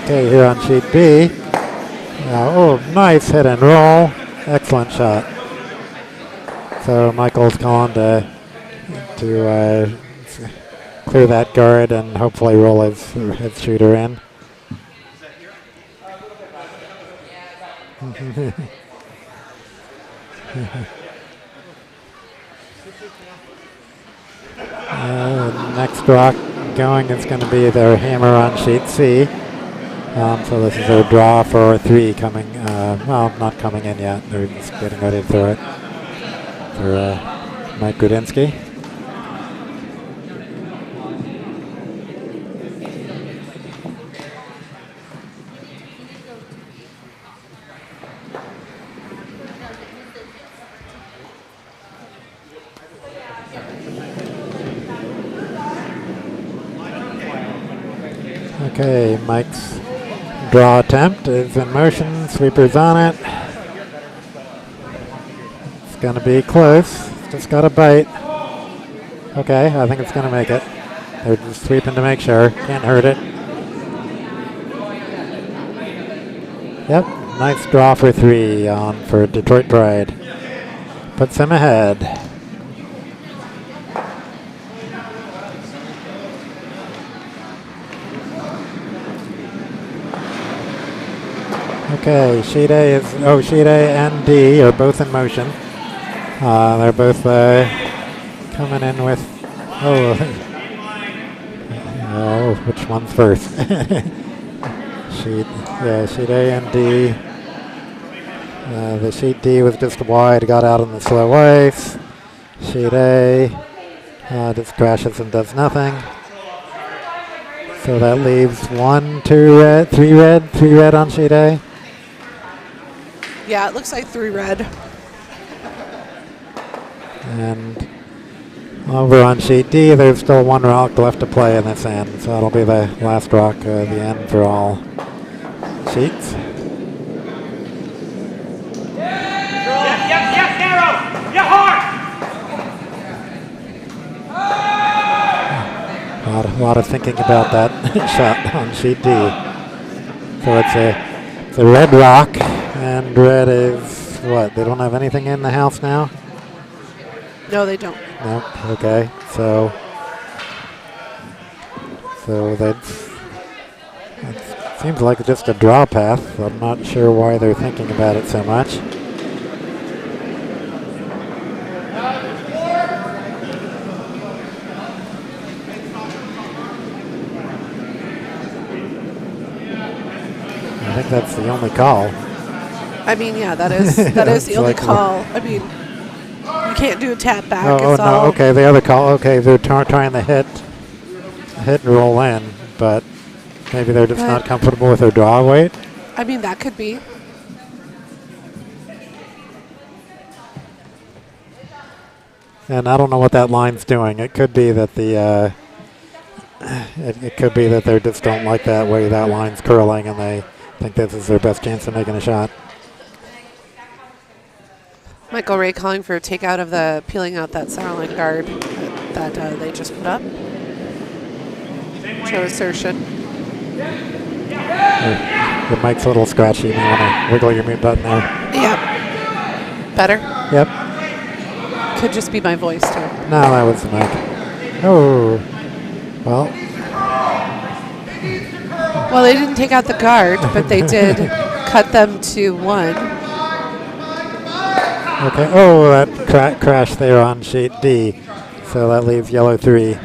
Okay, here on sheet B. Oh, nice hit and roll. Excellent shot. So Michael's calling to clear that guard and hopefully roll his shooter in. Next rock going is going to be their hammer on sheet C. So this is their draw for 3 coming, well, not coming in yet. They're just getting ready to throw it for Mike Grudzinski. Okay, Mike's draw attempt is in motion. Sweeper's on it. It's going to be close. It's Just got a bite. Okay, I think it's going to make it. They're just sweeping to make sure. Can't hurt it. Yep, nice draw for 3 on for Detroit Pride. Puts them ahead. Okay, Sheet A and D are both in motion. They're both coming in with, which one's first? Sheet A and D. The Sheet D was just wide, got out on the slow ice. Sheet A just crashes and does nothing. So that leaves 1, 2 red, 3 red on Sheet A. Yeah, it looks like 3 red. And over on Sheet D, there's still 1 rock left to play in this end. So that'll be the last rock of the end for all sheets. A lot of thinking about that shot on Sheet D. So it's a red rock, and red is what? They don't have anything in the house now? No, they don't. Nope. Okay. So that seems like just a draw path. I'm not sure why they're thinking about it so much. I think that's the only call. I mean, yeah, that is the only call. I mean, you can't do a tap back. Oh no, okay, the other call. Okay, they're trying to hit and roll in, but maybe they're just not comfortable with their draw weight. I mean, that could be. And I don't know what that line's doing. It could be that it could be that they just don't like that way that line's curling, and they think this is their best chance of making a shot. Michael Ray calling for a takeout of the peeling out that center line guard that they just put up. Show Asercion. Your mic's a little scratchy. You may want to wiggle your mute button there. Yep. Better? Yep. Could just be my voice too. No, that was the mic. Oh. Well, they didn't take out the guard, but they did cut them to 1. Okay. Oh, that crash there on Sheet D. So that leaves yellow 3.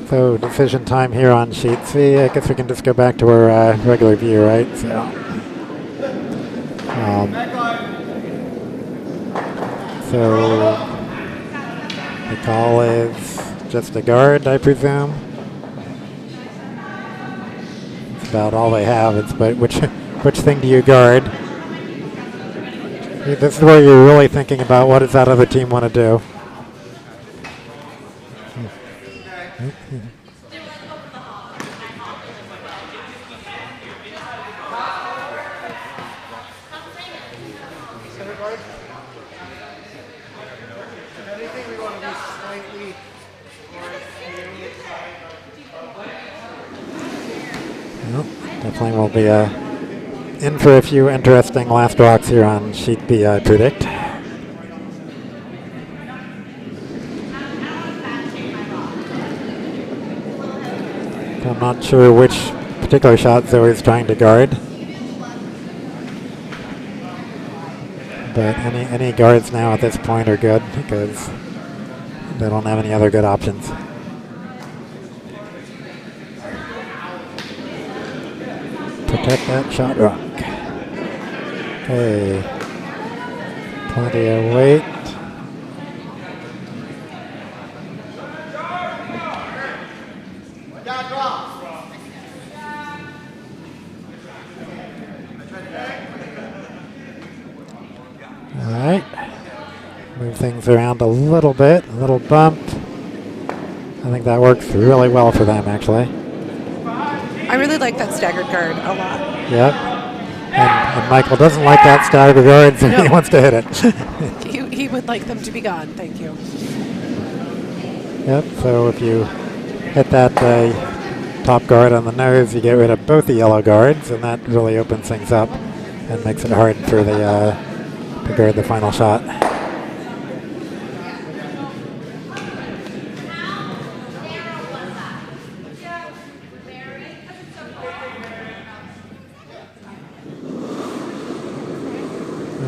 So decision time here on Sheet C. I guess we can just go back to our regular view, right? So the call is just a guard, I presume. It's about all they have. It's but which thing do you guard? This is where you're really thinking about what does that other team want to do. Definitely will be in for a few interesting last rocks here on Sheet B, I predict. I'm not sure which particular shot Zoe's trying to guard. But any guards now at this point are good because they don't have any other good options. Protect that shot rock. Okay. Plenty of weight. Alright. Move things around a little bit. A little bump. I think that works really well for them, actually. I really like that staggered guard a lot. Yep. And Michael doesn't like that staggered guard, so he wants to hit it. He would like them to be gone. Thank you. Yep, so if you hit that top guard on the nose, you get rid of both the yellow guards, and that really opens things up and makes it hard for the to guard the final shot.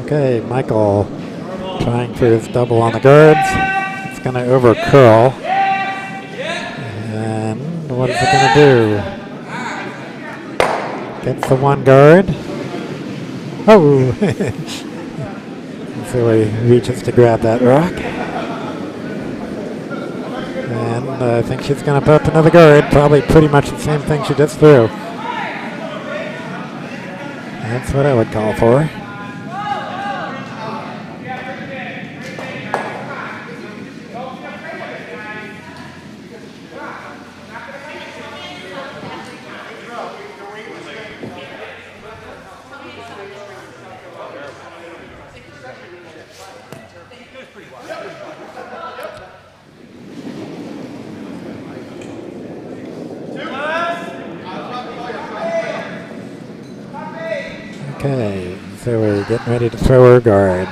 Okay, Michael trying for his double on the guards. It's going to over curl. And what is it going to do? Gets the one guard. Oh! So he reaches to grab that rock. And I think she's going to put up another guard. Probably pretty much the same thing she just threw. That's what I would call for. Okay, so we're getting ready to throw our guard.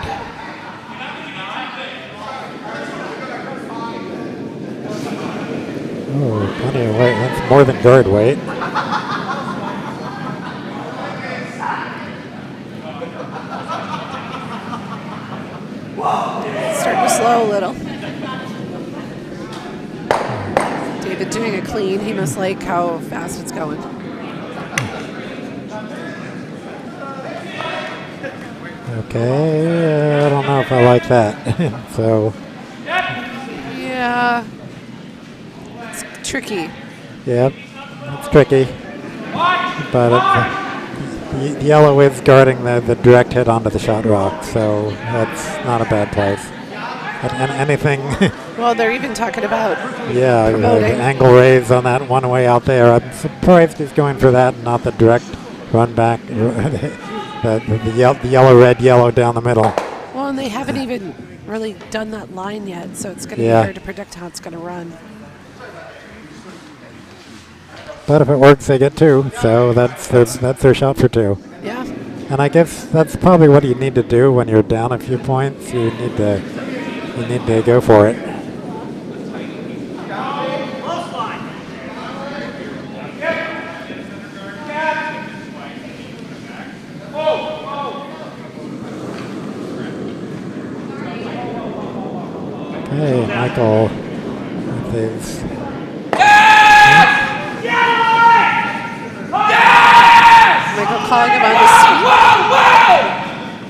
Oh, plenty of weight. That's more than guard weight. Starting to slow a little. David doing a clean. He must like how fast it's going. Okay, I don't know if I like that. So, yeah, it's tricky. yep, it's tricky. But the yellow is guarding the direct hit onto the shot rock, so that's not a bad place. And anything, Well, they're even talking about yeah, the promoting. angle raise on that one way out there. I'm surprised he's going for that and not the direct run back. The yellow, red, yellow down the middle. Well, and they haven't even really done that line yet, so it's going to be Yeah. hard to predict how it's going to run. But if it works, they get two. So that's their shot for two. Yeah. And I guess that's probably what you need to do when you're down a few points. You need to go for it. Okay, Michael with his Michael calling him on the sweep.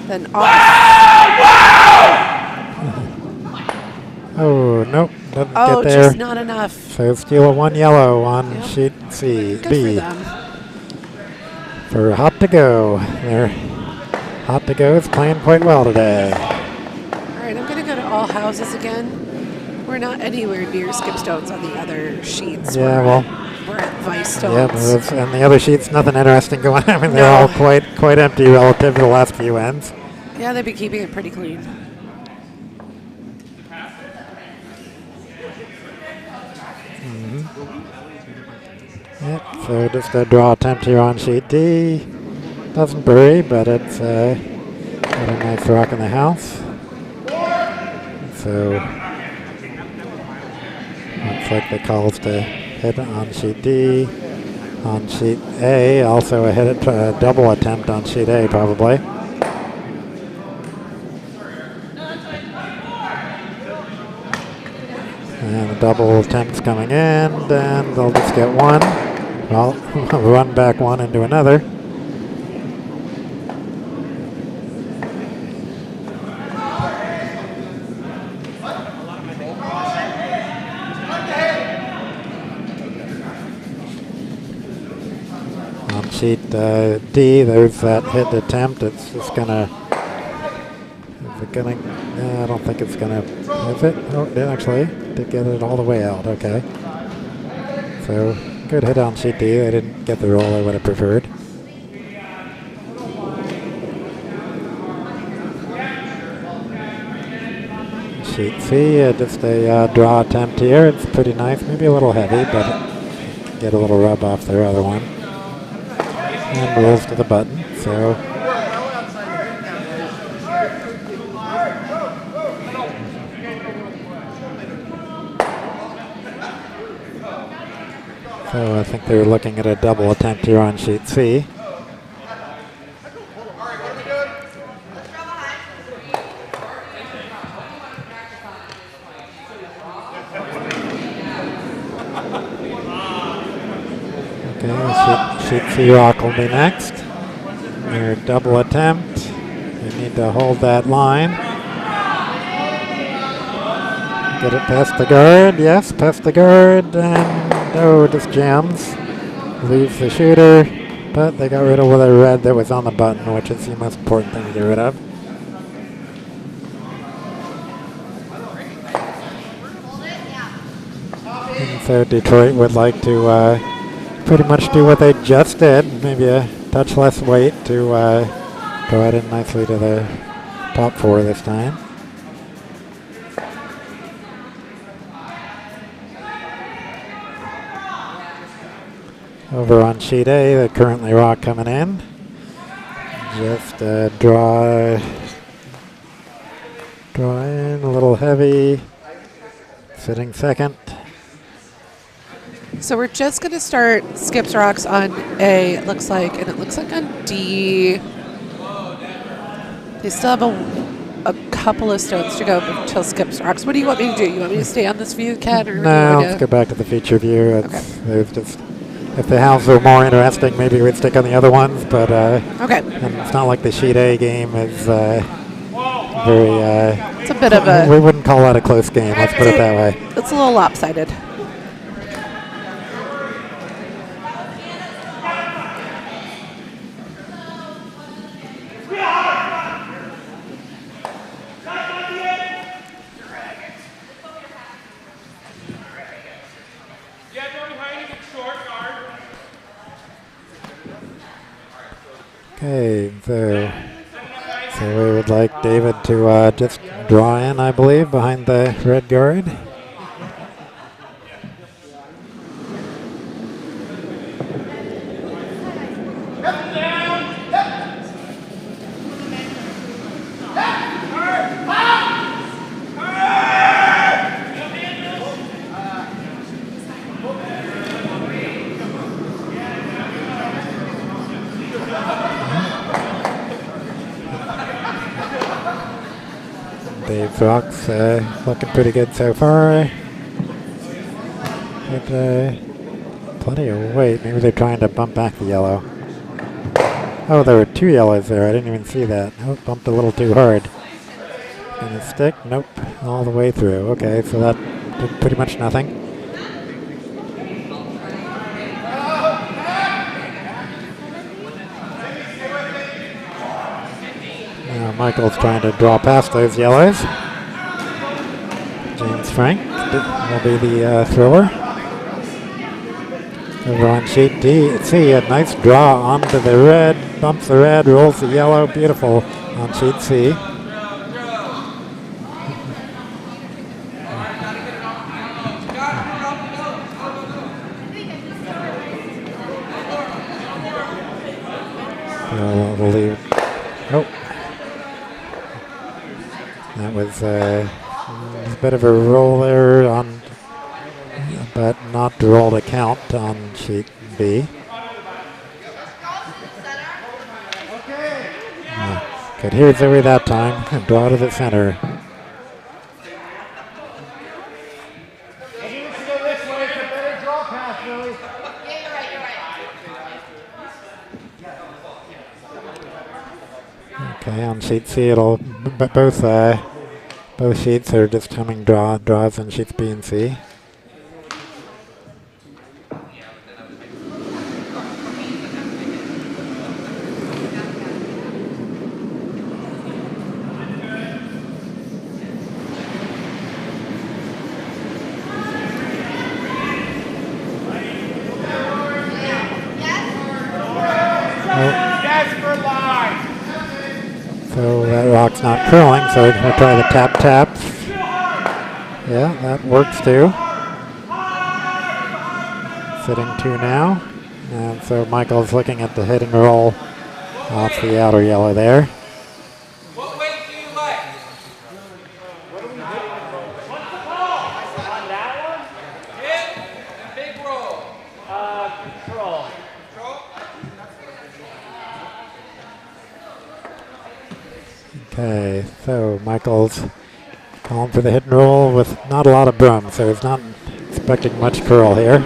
Then off. oh nope, doesn't Oh, get there. just not enough. So steal a one yellow on Yep. sheet C Good B for them. for Hot to Go. Their Hot to Go is playing quite well today. All right, I'm going to go to all houses again. We're not anywhere near skipstones on the other sheets. Yeah, well, We're at vice stones. yeah, and the other sheets, nothing interesting going on. I mean, they're No. all quite empty relative to the last few ends. Yeah, they've been keeping it pretty clean. Yep, so just a draw attempt here on sheet D. Doesn't bury, but it's got a nice rock in the house. So looks like the calls to hit on sheet D. On sheet A, also a double attempt on sheet A probably. And the double attempt's coming in, and they'll just get one. Well, run back one into another. On sheet D, there's that hit attempt. It's just gonna. Is it gonna? I don't think it's gonna. Is it? Oh, it actually did get it all the way out. Okay. So good hit on sheet D. They didn't get the roll I would have preferred. Sheet C, just a draw attempt here. It's pretty nice, maybe a little heavy, but get a little rub off their other one. And rolls to the button, so. So I think they were looking at a double attempt here on sheet C. Sheet C rock will be next. Their double attempt. They need to hold that line. Get it past the guard. Yes, past the guard. And oh, just jams. Leaves the shooter. But they got rid of the red that was on the button, which is the most important thing to get rid of. And so Detroit would like to pretty much do what they just did, maybe a touch less weight to go ahead in nicely to the top four this time. Over on sheet A, the currently rock coming in. Just draw in, a little heavy, sitting second. So we're just going to start skips rocks on A, it looks like, and it looks like on D. They still have a couple of stones to go until skips rocks. What do you want me to do? You want me to stay on this view, Ken? Or no, let's go back to the feature view. It's just, if the hounds were more interesting, maybe we'd stick on the other ones, but okay. And it's not like the sheet A game is very... it's a bit of a... We wouldn't call that a close game, let's put it that way. It's a little lopsided. Okay, so we would like David to just draw in, I believe, behind the red guard. Dave Fox looking pretty good so far. But plenty of weight. Maybe they're trying to bump back the yellow. Oh, there were two yellows there. I didn't even see that. Oh, bumped a little too hard. Gonna stick? Nope. All the way through. Okay, so that did pretty much nothing. Michael's trying to draw past those yellows. James Frank will be the thrower. Over on sheet D, C, a nice draw onto the red, bumps the red, rolls the yellow, beautiful on sheet C. We'll leave. Oh. That was a bit of a roll there on, but not to roll to count on sheet B. Good, here's Zoe that time, and draw to the center. Okay, on sheet C, it'll both sheets are just coming draws on sheets B and C. So that rock's not curling, so we're going to try the taps. Yeah, that works too. Sitting 2 now. And so Michael's looking at the hit and roll off the outer yellow there. What weight do you like? On that Hit and big roll. one? Control. Control. Okay, so Michael's calling for the hit and roll with not a lot of boom, so he's not expecting much curl here.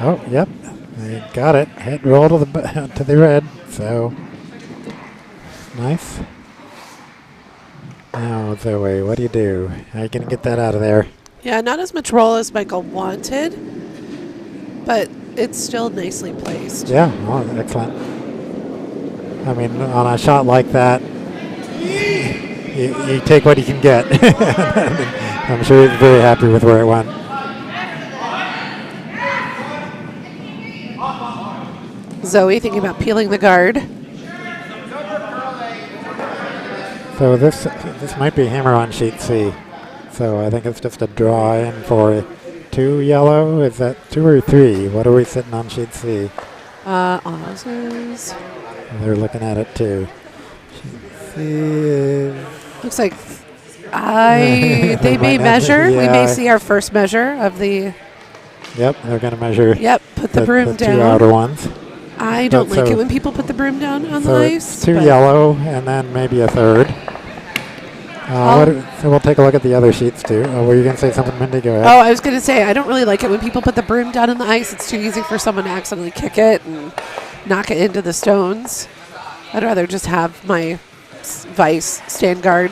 Oh, yep, they got it. Hit roll to the red, so nice. Now, Zoe, what do you do? How are you going to get that out of there? Yeah, not as much roll as Michael wanted, but it's still nicely placed. Yeah, oh, excellent. I mean, on a shot like that, you take what you can get. I'm sure he's very happy with where it went. Zoe thinking about peeling the guard. So this might be hammer on sheet C. So I think it's just a draw in for 2 yellow. Is that 2 or 3? What are we sitting on sheet C? Aussies. They're looking at it too. Sheet C is... Looks like they may measure. We may Yeah. see our first measure of the. Yep, they're going to measure Yep, put the broom the 2 down. outer ones. I don't But like so- it when people put the broom down on the So ice. it's 2 but yellow and then maybe a third. So we'll take a look at the other sheets too. Oh, were you going to say something, Mindy? Go ahead. Oh, I was going to say, I don't really like it when people put the broom down on the ice. It's too easy for someone to accidentally kick it and knock it into the stones. I'd rather just have my vice stand guard.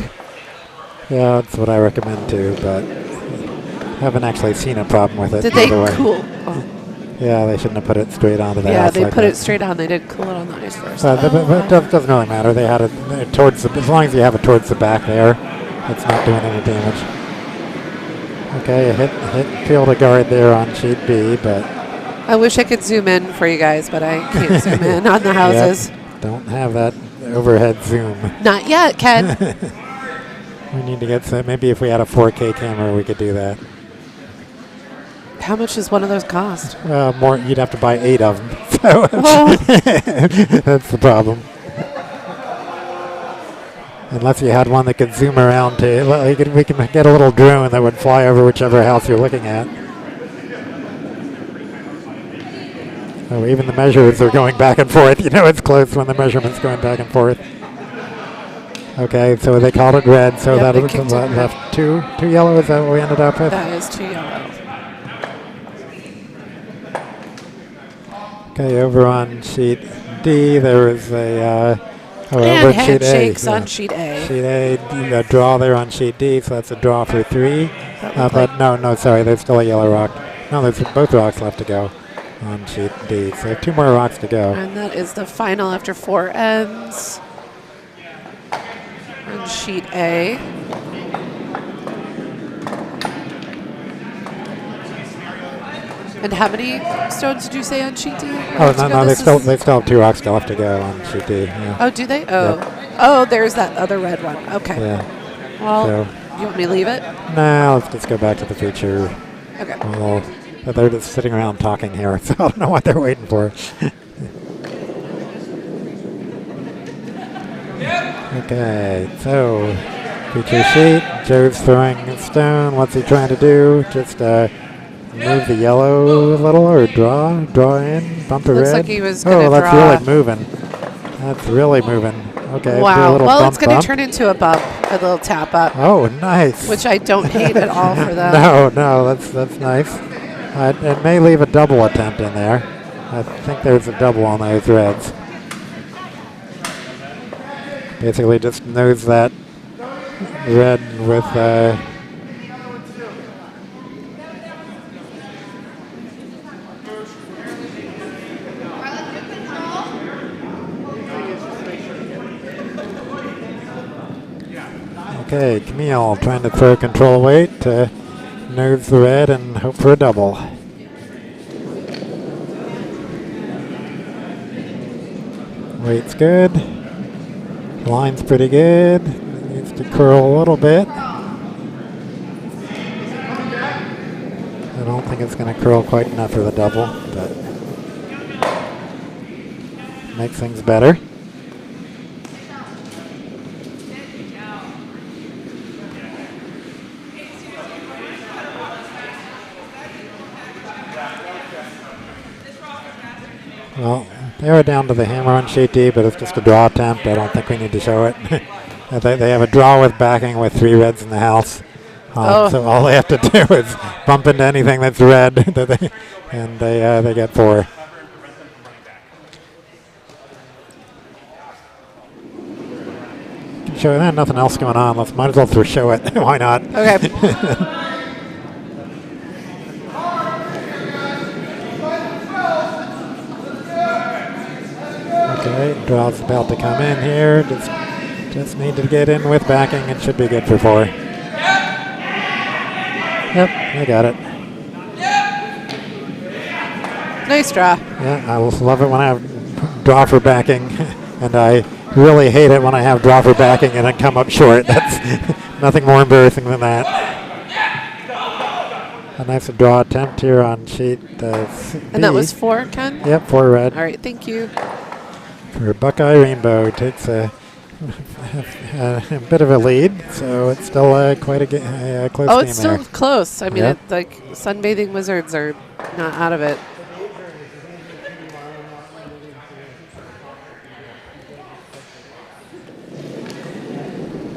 Yeah, that's what I recommend too, but haven't actually seen a problem with it. Did they either way. cool? Oh, Yeah, they shouldn't have put it straight onto the yeah, ice they like put that. it straight on. They didn't cool it on the ice first. But it doesn't really matter. They had it towards the, as long as you have it towards the back there, it's not doing any damage. Okay, hit peel the guard there on sheet B, but I wish I could zoom in for you guys, but I can't zoom in on the houses. don't have that overhead zoom. Not yet, Ken. We need to get some. Maybe if we had a 4K camera, we could do that. How much does one of those cost? More. You'd have to buy 8 of them. So Oh. that's the problem. Unless you had one that could zoom around to, we can get a little drone that would fly over whichever house you're looking at. Oh, even the measures are going back and forth. You know it's close when the measurement's going back and forth. Okay, so they called it red, so Yep, that they was kicked it red. left two yellow. Is that what we ended up with? That is too yellow. Okay, over on sheet D, there is a over And at sheet A. handshakes yeah. on sheet A. Sheet A, a draw there on sheet D, so that's a draw for 3. But no, sorry, there's still a yellow rock. No, there's both rocks left to go on sheet D. So 2 more rocks to go. And that is the final after 4 ends. On sheet A. And how many stones did you say on sheet D? Oh, no, they still have 2 rocks left to go on sheet D. Yeah. Oh, do they? Oh. Oh, there's that other red one. Okay. Yeah. Well, So, you want me to leave it? now let's just go back to the feature. Okay. Well, but they're just sitting around talking here, so I don't know what they're waiting for. Okay, so feature sheet. Joe's throwing a stone. What's he trying to do? Just move the yellow a little, or draw in, bump the Looks red. like he was gonna oh, that's draw. really moving. That's really moving. Okay. do a Wow. little Well, bump, it's going bump. to turn into a bump, a little tap up, Oh, nice. which I don't hate at all for that. No, that's nice. It may leave a double attempt in there. I think there's a double on those reds. Basically just knows that red with Okay, Camille trying to throw control weight to nose the red and hope for a double. Weight's good. Line's pretty good. Needs to curl a little bit. I don't think it's going to curl quite enough for the double, but makes things better. Well, they were down to the hammer on sheet D, but it's just a draw attempt. I don't think we need to show it. They have a draw with backing with 3 reds in the house. So all they have to do is bump into anything that's red, and they get 4. Show that, nothing else going on. Might as well show it. Why not? Okay. Okay, draw's about to come in here. Just need to get in with backing. It should be good for 4. Yep, I got it. Nice draw. Yeah, I love it when I have draw for backing, and I really hate it when I have draw for backing and I come up short. That's nothing more embarrassing than that. A nice draw attempt here on sheet And that was 4, Ken? Yep, 4 red. All right, thank you. For Buckeye Rainbow takes a bit of a lead, so it's still quite a close game. Oh, it's still there. close. I mean, Yep. sunbathing wizards are not out of it.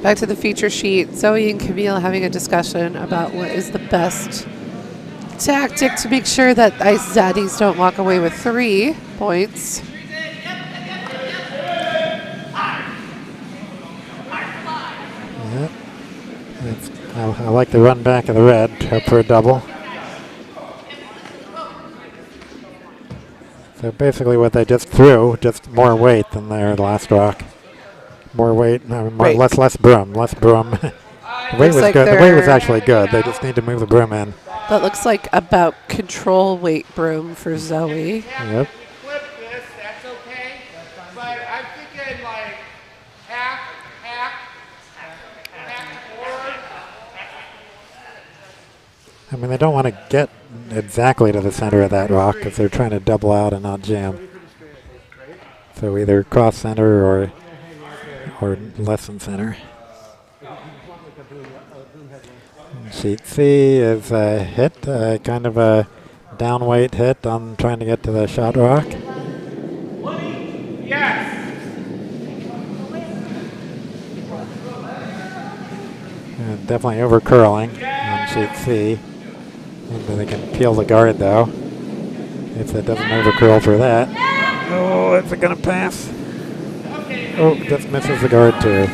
Back to the feature sheet. Zoe and Camille having a discussion about what is the best tactic to make sure that Ice Zaddies don't walk away with 3 points. Yep. I like the run back of the red, hope for a double. So basically what they just threw, just more weight than their last rock. More weight, Right. less broom. The weight was like good. The weight was actually good. They just need to move the broom in. That looks like about control weight broom for Zoe. Yep. Flip this, that's okay. But I'm thinking like half forward. I mean, they don't want to get exactly to the center of that rock because they're trying to double out and not jam. So either cross center or less than center. Sheet C is a hit, kind of a down weight hit on trying to get to the shot rock. Yes. And definitely over curling on sheet C. And then they can peel the guard though, if it doesn't over curl for that. Oh, is it gonna pass? Oh, just misses the guard too.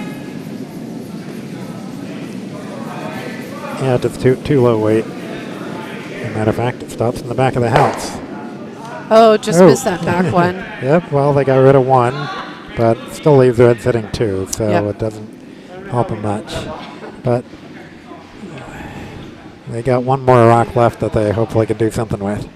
Yeah, just too low weight. As a matter of fact, it stops in the back of the house. Oh, just missed that back one. Yep, well, they got rid of 1, but still leaves the red sitting 2, so Yep. it doesn't help them much. But they got 1 more rock left that they hopefully can do something with.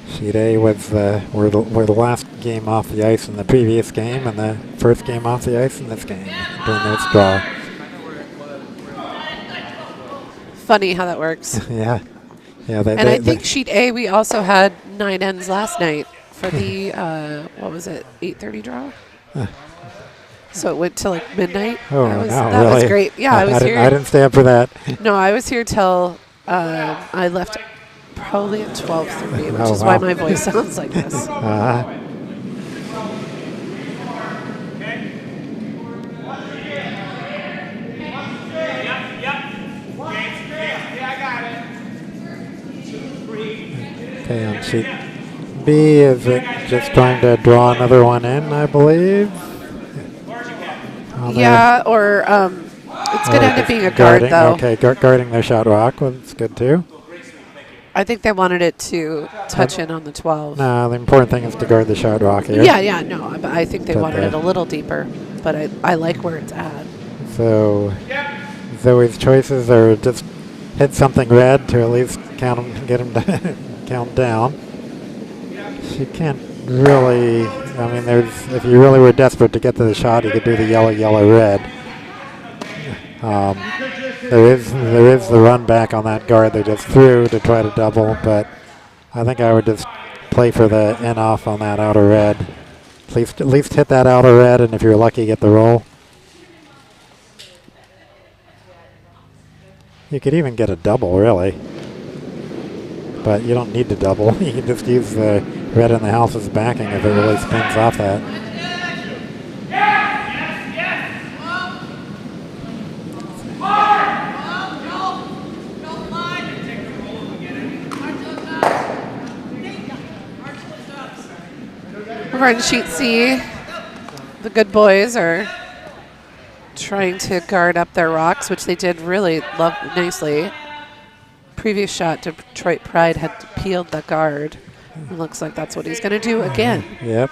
Sheet A was were the last game off the ice in the previous game, and the first game off the ice in this game during this draw. Funny how that works. Yeah. And I think sheet A, we also had 9 ends last night for the, what was it, 8:30 draw? So it went to like midnight. Oh, that really? was great. Yeah, I was here. I didn't stay up for that. No, I was here till I left probably at 12:30, which is why my voice sounds like this. Okay, on sheet B, is it just trying to draw another one in, I believe? Yeah, or It's going to end up being a guard, guarding, though. Okay, guarding their shot rock. Well, that's good, too. I think they wanted it to touch in on the 12. No, the important thing is to guard the shot rock here. Yeah, no. But I think they But wanted it a little deeper. But I like where it's at. So Zoe's choices are just hit something red to at least count him, get him to count down. She can't really. I mean, if you really were desperate to get to the shot, you could do the yellow, red. There is the run back on that guard they just threw to try to double, but I think I would just play for the in off on that outer red. At least hit that outer red, and if you're lucky, get the roll. You could even get a double, really. But you don't need to double. You can just use the red in the house as backing if it really spins off that. Over in sheet C, the good boys are trying to guard up their rocks, which they did really nicely. Previous shot, Detroit Pride had peeled the guard. It looks like that's what he's going to do again. Yep.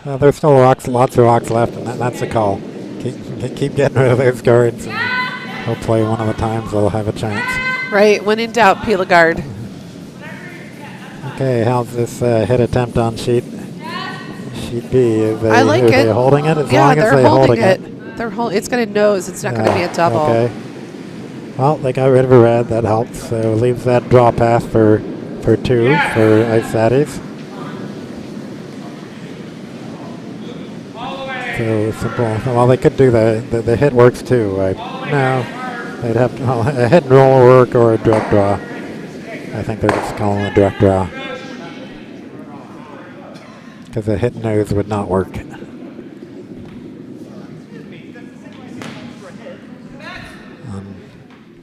There's still lots of rocks left, and that's a call. Keep getting rid of those guards, and hopefully one of the times they'll have a chance. Right. When in doubt, peel a guard. Okay, how's this hit attempt on sheet B? I like it. Are they holding it? As yeah, long as they're they're holding it. It's going to nose. It's not going to be a double. Okay. Well, they got rid of a red. That helps. So leaves that draw path for 2 for Ice Zaddies. So simple. Well, they could do the hit works too. No, they'd have a hit and roll work or a direct draw. I think they're just calling it a direct draw because a hit nose would not work.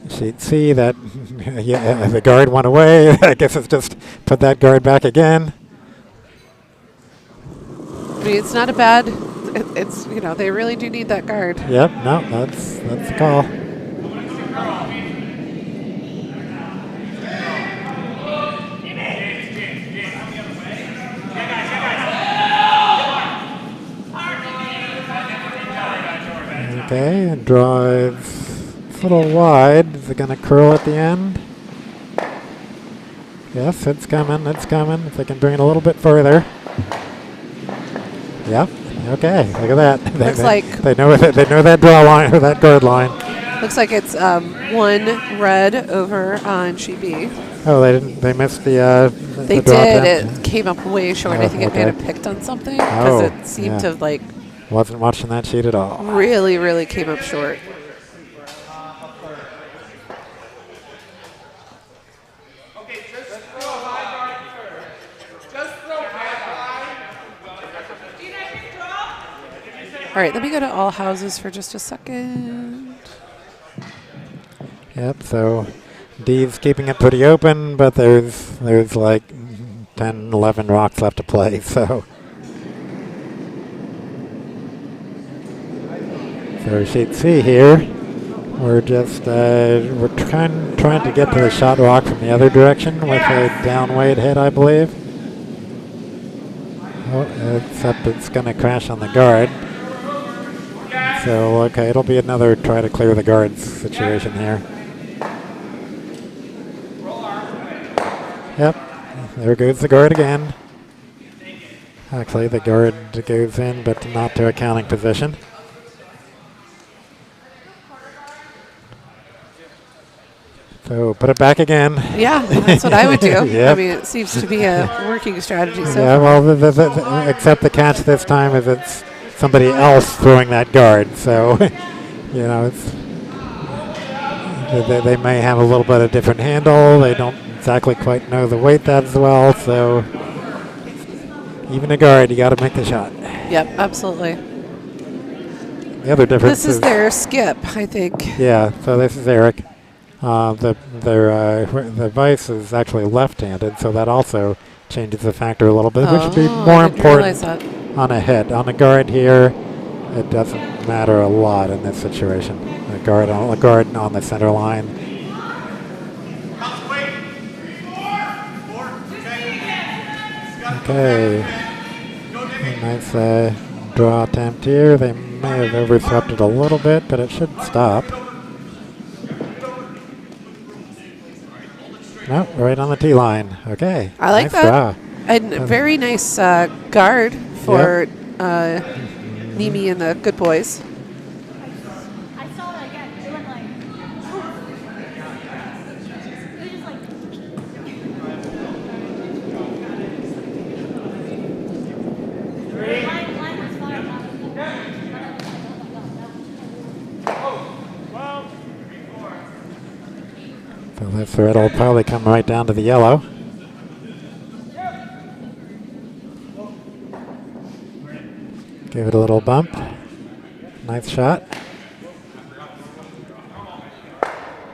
She'd see that the guard went away. I guess it's just put that guard back again. I mean, it's not a bad. It's they really do need that guard. Yep. No, that's the call. Okay, and drives. A little wide. Is it going to curl at the end? Yes, it's coming. It's coming. If they can bring it a little bit further. Yep. Okay. Look at that. Looks like they know that draw line or that guard line. Looks like it's 1 red over on sheet B. Oh, they didn't. They missed the. They the draw did. attempt? It came up way short. I think it may have picked on something because it seemed to Wasn't watching that sheet at all. really, really came up short. All right, let me go to all houses for just a second. Yep, so D's keeping it pretty open, but there's like 10, 11 rocks left to play, so. So sheet C here, we're just, we're trying to get to the shot rock from the other direction with a downweight hit, I believe. Oh, except it's going to crash on the guard. So, okay, it'll be another try to clear the guards situation here. Yep, there goes the guard again. Actually, the guard goes in, but not to a counting position. So, put it back again. Yeah, that's what I would do. Yep. I mean, it seems to be a working strategy. So yeah, well, except the catch this time is it's somebody else throwing that guard. So, it's they may have a little bit of different handle. They don't exactly quite know the weight that as well. So, even a guard, you got to make the shot. Yep, absolutely. The other difference This is their skip, I think. Yeah, so this is Eric. The vice is actually left-handed, so that also changes the factor a little bit, which would be more important on a hit. On a guard here, it doesn't matter a lot in this situation. A guard on the center line. Okay. A nice draw attempt here. They may have overswept a little bit, but it should stop. No, right on the tee line. Okay. I like nice that. Draw. And very nice guard for Nimmi and the good boys. I saw it again. It went like. It was just like. Line was fine. So this red will probably come right down to the yellow. Give it a little bump. Nice shot.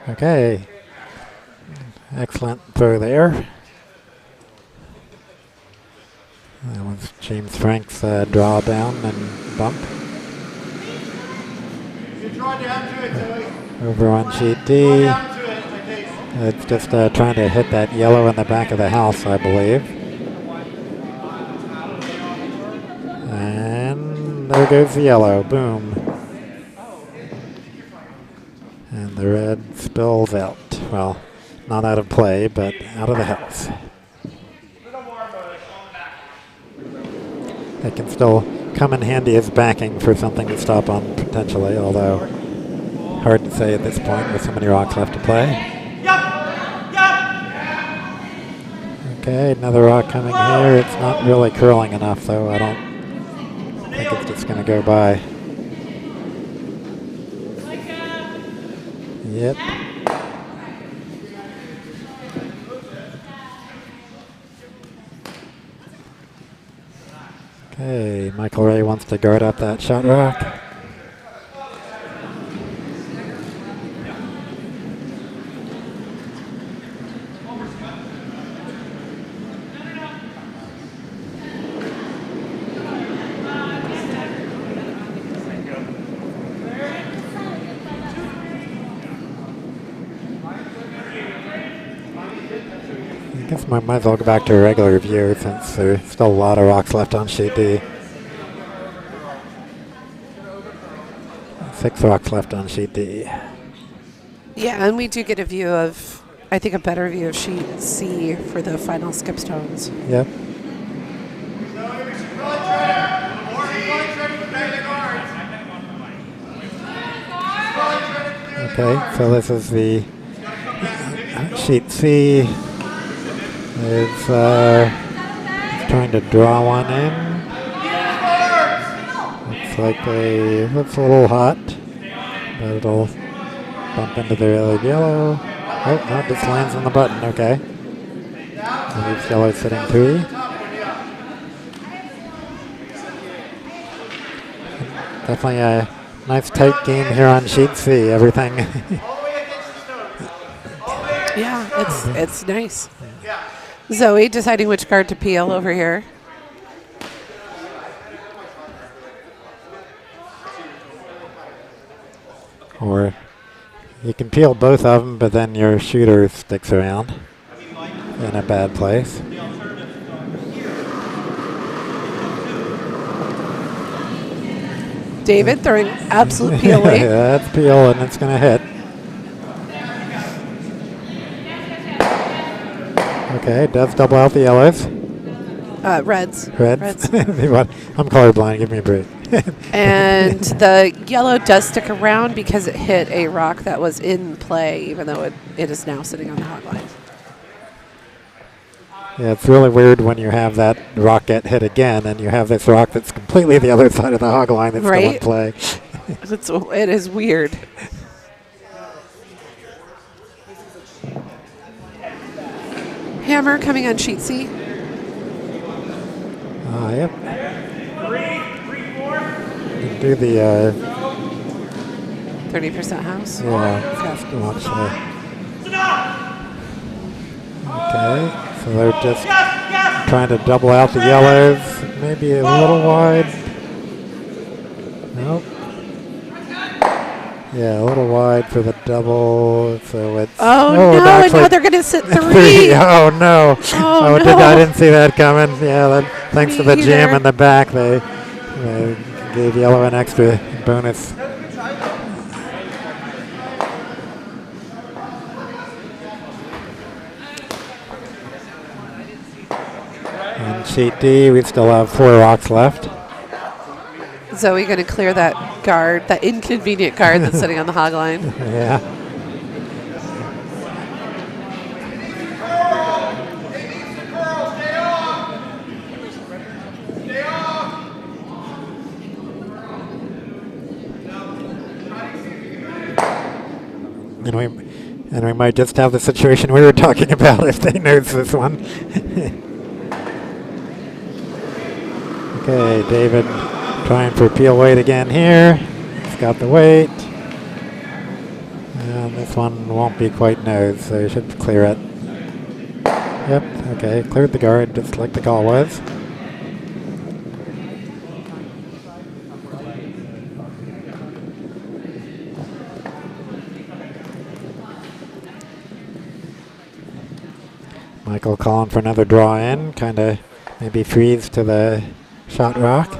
Okay. Excellent throw there. That was James Frank's draw down and bump. You draw down to it, Zoe. Over on sheet D. Draw down to it, I think. It's just trying to hit that yellow in the back of the house, I believe. And there goes the yellow. Boom. And the red spills out. Well, not out of play, but out of the house. It can still come in handy as backing for something to stop on potentially, although hard to say at this point with so many rocks left to play. Okay, another rock coming here. It's not really curling enough, though. I don't think it's just going to go by. Yep. Okay, Michael Ray wants to guard up that shot rock. I guess I might as well go back to a regular view since there's still a lot of rocks left on sheet D. 6 rocks left on sheet D. Yeah, and we do get a view of, I think, a better view of sheet C for the final skipstones. Yep. Okay, so this is the sheet C. Is trying to draw one in. Looks a little hot, but it'll bump into the red yellow. Oh, no, just lands on the button. Okay. Leaves yellow sitting 3. Definitely a nice tight game here on sheet C. Everything. Yeah, it's nice. Zoe deciding which card to peel over here. Or you can peel both of them, but then your shooter sticks around in a bad place. David throwing absolute peel away. Yeah, that's peel, and it's going to hit. Okay, it does double out the yellows. Reds. Reds. I'm colorblind. Give me a break. And the yellow does stick around because it hit a rock that was in play, even though it is now sitting on the hot line. Yeah, it's really weird when you have that rock get hit again, and you have this rock that's completely the other side of the hog line that's still in play. It is weird. Hammer coming on sheet C. Yep. Do the 30% house. yeah. Have to watch okay, so they're just trying to double out the yellows. Maybe a little wide. Nope. Yeah, a little wide for the double, so it's... Oh, no, and actually- now they're going to sit 3. Oh, no. Oh, no. I didn't see that coming. Yeah, thanks Me to the jam either. in the back, they gave yellow an extra bonus. On sheet D, we still have 4 rocks left. Zoe going to clear that guard, that inconvenient guard that's sitting on the hog line. Yeah. And we might just have the situation we were talking about if they lose this one. Okay, David trying for peel weight again here. He's got the weight. And this one won't be quite nose, so you should clear it. Yep, okay, cleared the guard just like the call was. Michael calling for another draw in, kind of maybe freeze to the shot rock.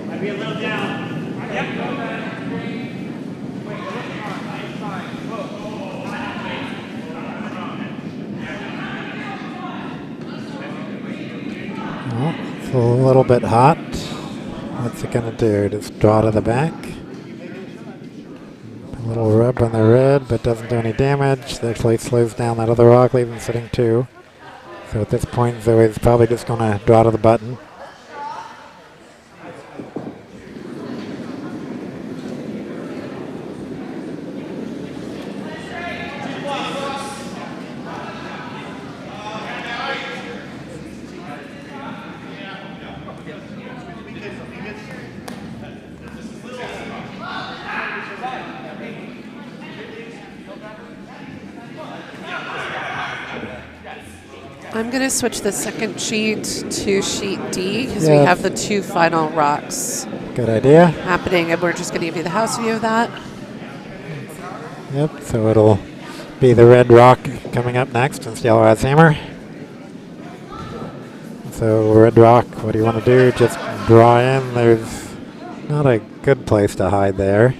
Might be a little down. Yep. Oh, it's a little bit hot. What's it gonna do? Just draw to the back. A little rub on the red, but doesn't do any damage. It actually slows down that other rock, leaving sitting 2. So at this point, Zoe's probably just gonna draw to the button. I'm going to switch the second sheet to sheet D because we Yeah. have the 2 final rocks Good idea. happening, and we're just going to give you the house view of that. Yep, so it'll be the red rock coming up next since yellow has hammer. So red rock, what do you want to do? Just draw in. There's not a good place to hide there.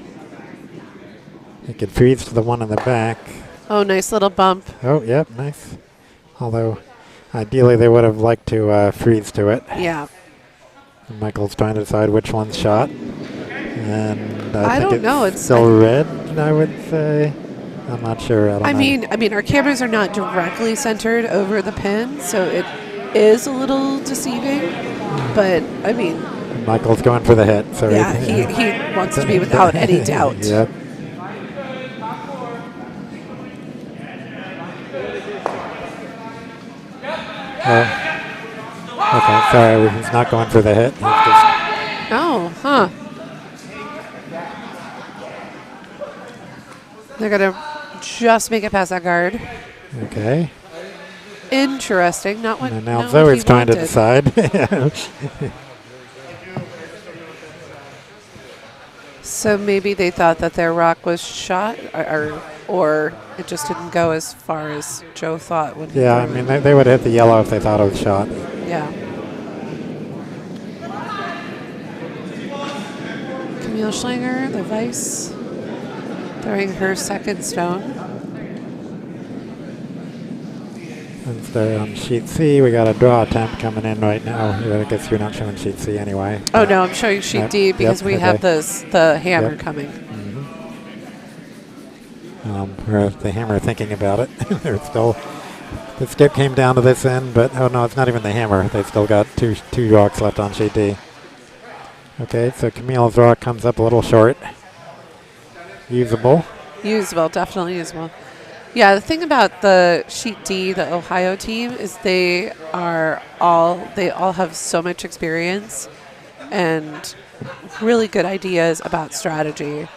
You could freeze to the one in the back. Oh, nice little bump. Oh, yep, nice. Although, ideally they would have liked to freeze to it. Yeah. Michael's trying to decide which one's shot. And I think don't it's know, it's- still red, I would say. I'm not sure. I don't know. I mean, our cameras are not directly centered over the pin, so it is a little deceiving. But I mean, Michael's going for the hit. So yeah, he wants to be without any doubt. Yep. Okay, sorry, he's not going for the hit. He's just Oh, huh. They're gonna just make it past that guard. okay. Interesting. Not what. And now not what Zoe's he trying to wanted. decide. So maybe they thought that their rock was shot, or it just didn't go as far as Joe thought. When he Yeah, I threw mean, it. they would have hit the yellow if they thought it was shot. Yeah. Camille Schlanger, the vice, throwing her second stone. And so on sheet C, we got a draw attempt coming in right now. I guess you're not showing sheet C anyway. Oh no, I'm showing sheet Yep, D because yep, we have okay. the hammer Yep. coming. Or the hammer thinking about it. They're still, the stick came down to this end, but oh no, it's not even the hammer. They've still got two rocks left on sheet D. Okay, so Camille's rock comes up a little short. Usable. Usable, definitely usable. Yeah, the thing about the Sheet D, the Ohio team, is they all have so much experience and really good ideas about strategy.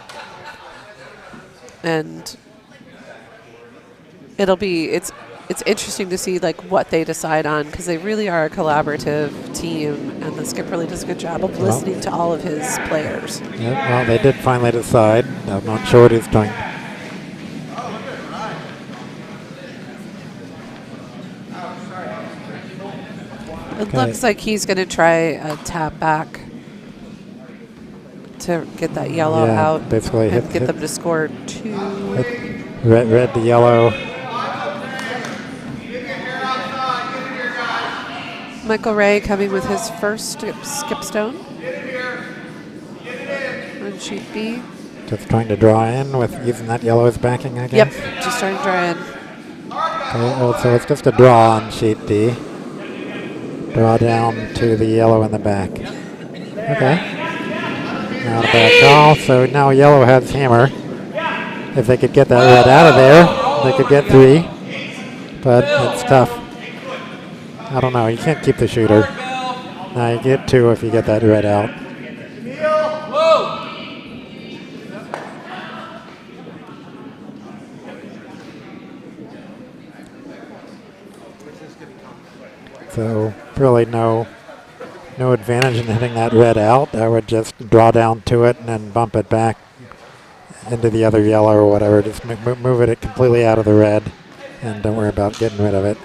And it's interesting to see like what they decide on, because they really are a collaborative team, and the skip really does a good job of listening to all of his players. Yeah, well, they did finally decide. I'm not sure what he's doing. It looks like he's going to try a tap back to get that yellow out, basically and get them to score 2. Red to yellow. Michael Ray coming with his first skip stone on Sheet B. Just trying to draw in with using that yellow as backing, I guess. Yep, just trying to draw in. Okay, so it's just a draw on Sheet D. Draw down to the yellow in the back. Okay. Now the back call. So now yellow has hammer. If they could get that red out of there, they could get 3. But it's tough. I don't know. You can't keep the shooter. Now you get 2 if you get that red out. So really no advantage in hitting that red out. I would just draw down to it and then bump it back into the other yellow or whatever. Just move it completely out of the red, and don't worry about getting rid of it.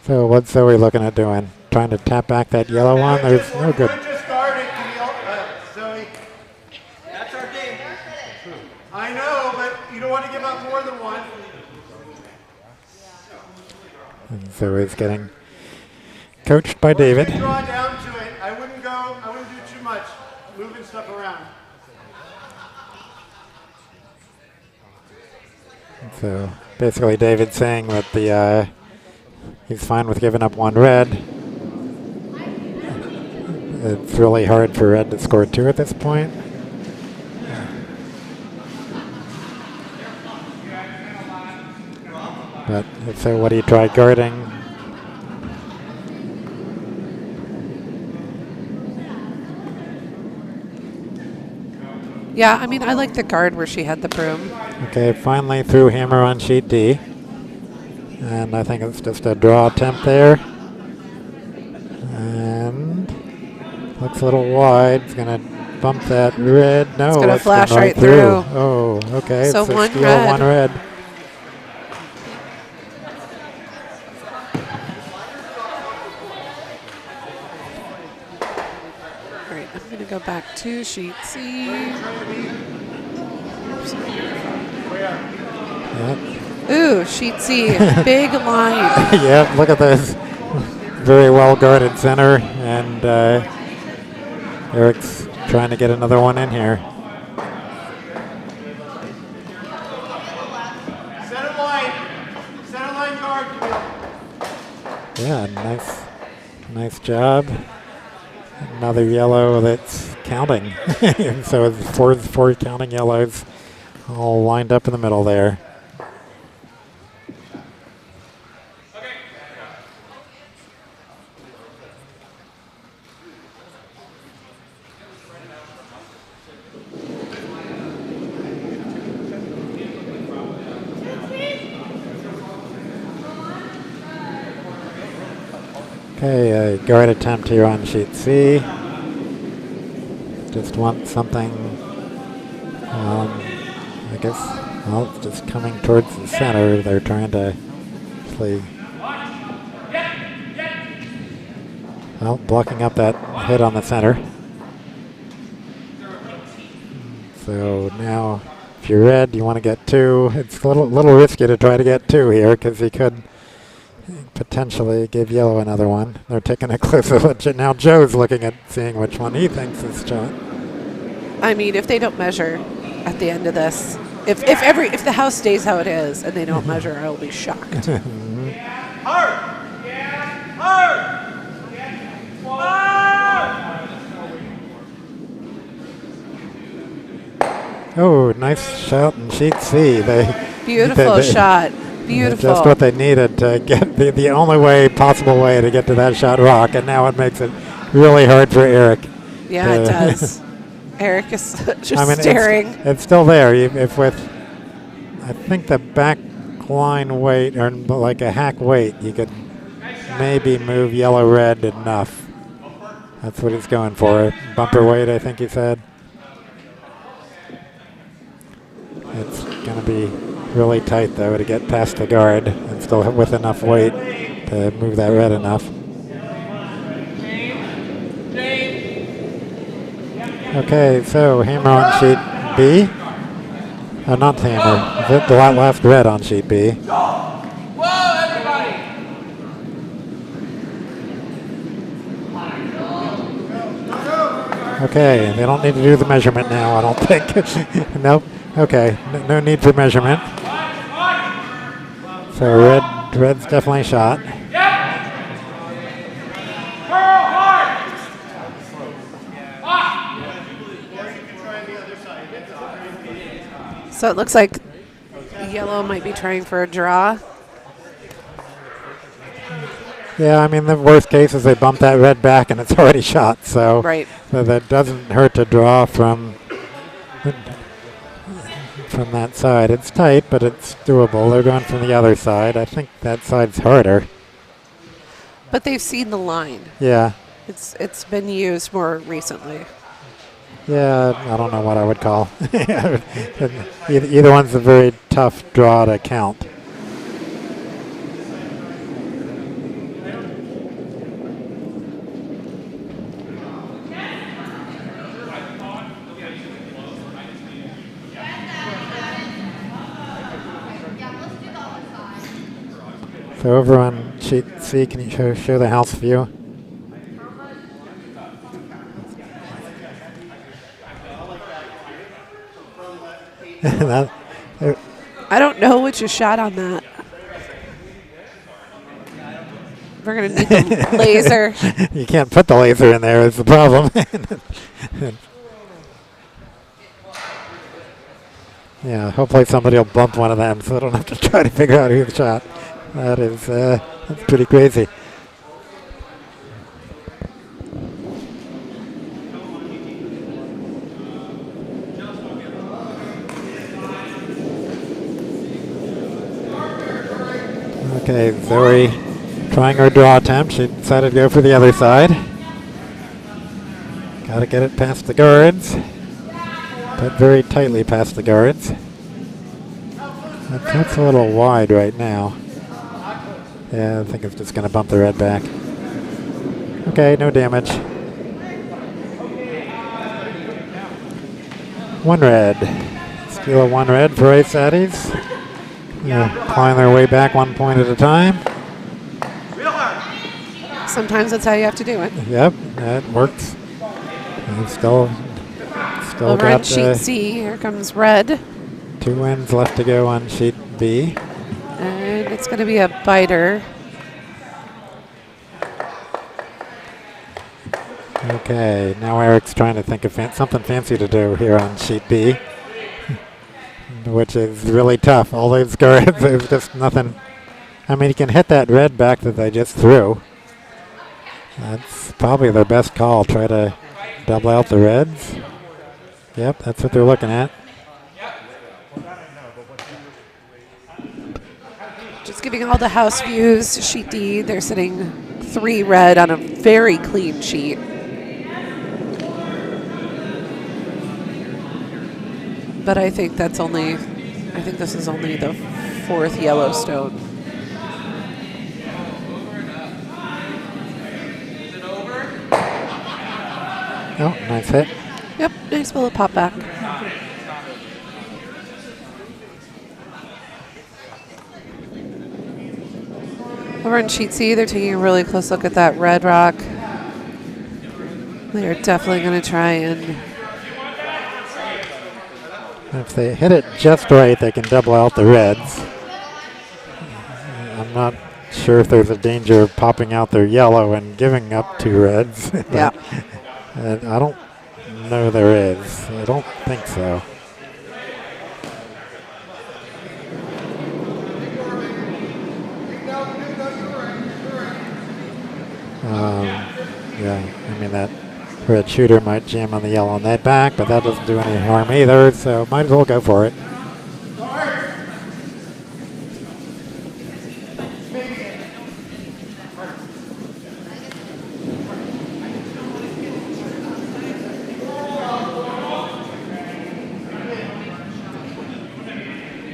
So what's Zoe looking at doing? Trying to tap back that yellow one? There's no good. Just guard it, Camille. Zoe. That's our game. I know, but you don't want to give up more than one. And Zoe's getting coached by David. Draw down to it. I wouldn't do too much moving stuff around. So basically David's saying that he's fine with giving up 1 red. It's really hard for red to score 2 at this point. But so what do you try guarding? Yeah, I mean, I like the guard where she had the broom. Okay, finally threw hammer on Sheet D. And I think it's just a draw attempt there. And looks a little wide. It's going to bump that red. No, it's going to flash right through. through. Oh, okay. So it's a 1 steal, red. 1 red. All right, I'm going to go back to Sheet C. Yep. Ooh, Sheet C, big line. Yep, look at this. Very well guarded center, and Eric's trying to get another one in here. Center line guard, Camille. Yeah, nice job. Another yellow that's counting. So it's four counting yellows all lined up in the middle there. Okay, a guard attempt here on Sheet C. Just want something, I guess, well, it's just coming towards the center. They're trying to play, well, blocking up that hit on the center. So now, if you're red, you want to get 2. It's a little risky to try to get 2 here, because he could potentially give yellow another one. They're taking a closer look. Now Joe's looking at seeing which one he thinks is shot. I mean, if they don't measure at the end of this, if the house stays how it is and they don't measure, I will be shocked. Hard! Hard! Hard! Oh, nice shot in sheet C. Beautiful shot. Beautiful. Just what they needed to get the only possible way to get to that shot rock, and now it makes it really hard for Eric. Yeah, it does. Eric is just staring. It's still there. If with, I think the back line weight, or like a hack weight, you could maybe move yellow-red enough. That's what he's going for. Bumper weight, I think he said. It's going to be really tight, though, to get past the guard and still with enough weight to move that red enough. Okay, so hammer on sheet B. Oh, not hammer. The last red on sheet B. Whoa, everybody! Okay, they don't need to do the measurement now, I don't think. Nope. Okay, no need for measurement. So red's definitely shot. So it looks like yellow might be trying for a draw. Yeah, I mean, the worst case is they bump that red back and it's already shot. So right. That doesn't hurt to draw from that side. It's tight, but it's doable. They're going from the other side. I think that side's harder. But they've seen the line. Yeah. It's been used more recently. Yeah, I don't know what I would call. Either one's a very tough draw to count. So over on sheet C, can you show the house view? I don't know what you shot on that. We're going to need the laser. You can't put the laser in there is the problem. Yeah, hopefully somebody will bump one of them so I don't have to try to figure out who the shot. That's pretty crazy. Okay, Zoe trying her draw attempt. She decided to go for the other side. Got to get it past the guards, but very tightly past the guards. That's a little wide right now. Yeah, I think it's just going to bump the red back. Okay, no damage. One red. Steal a one red for Zaddies. Climb their way back 1 point at a time. Sometimes that's how you have to do it. Yep, that works. And still over got on sheet C, here comes red. 2 wins left to go on sheet B. And it's going to be a biter. Okay, now Eric's trying to think of something fancy to do here on sheet B, which is really tough. All those guards, there's just nothing. I mean, you can hit that red back that they just threw. That's probably their best call. Try to double out the reds. Yep, that's what they're looking at. Just giving all the house views. Sheet D, they're sitting 3 red on a very clean sheet. But I think this is only the 4th Yellowstone. Oh, nice hit. Yep, nice little pop back. Over on sheet C, they're taking a really close look at that red rock. They're definitely going to try and... If they hit it just right, they can double out the reds. I'm not sure if there's a danger of popping out their yellow and giving up 2 reds. Yeah. I don't know there is. I don't think so. Yeah, I mean that red shooter might jam on the yellow net back, but that doesn't do any harm either, so might as well go for it.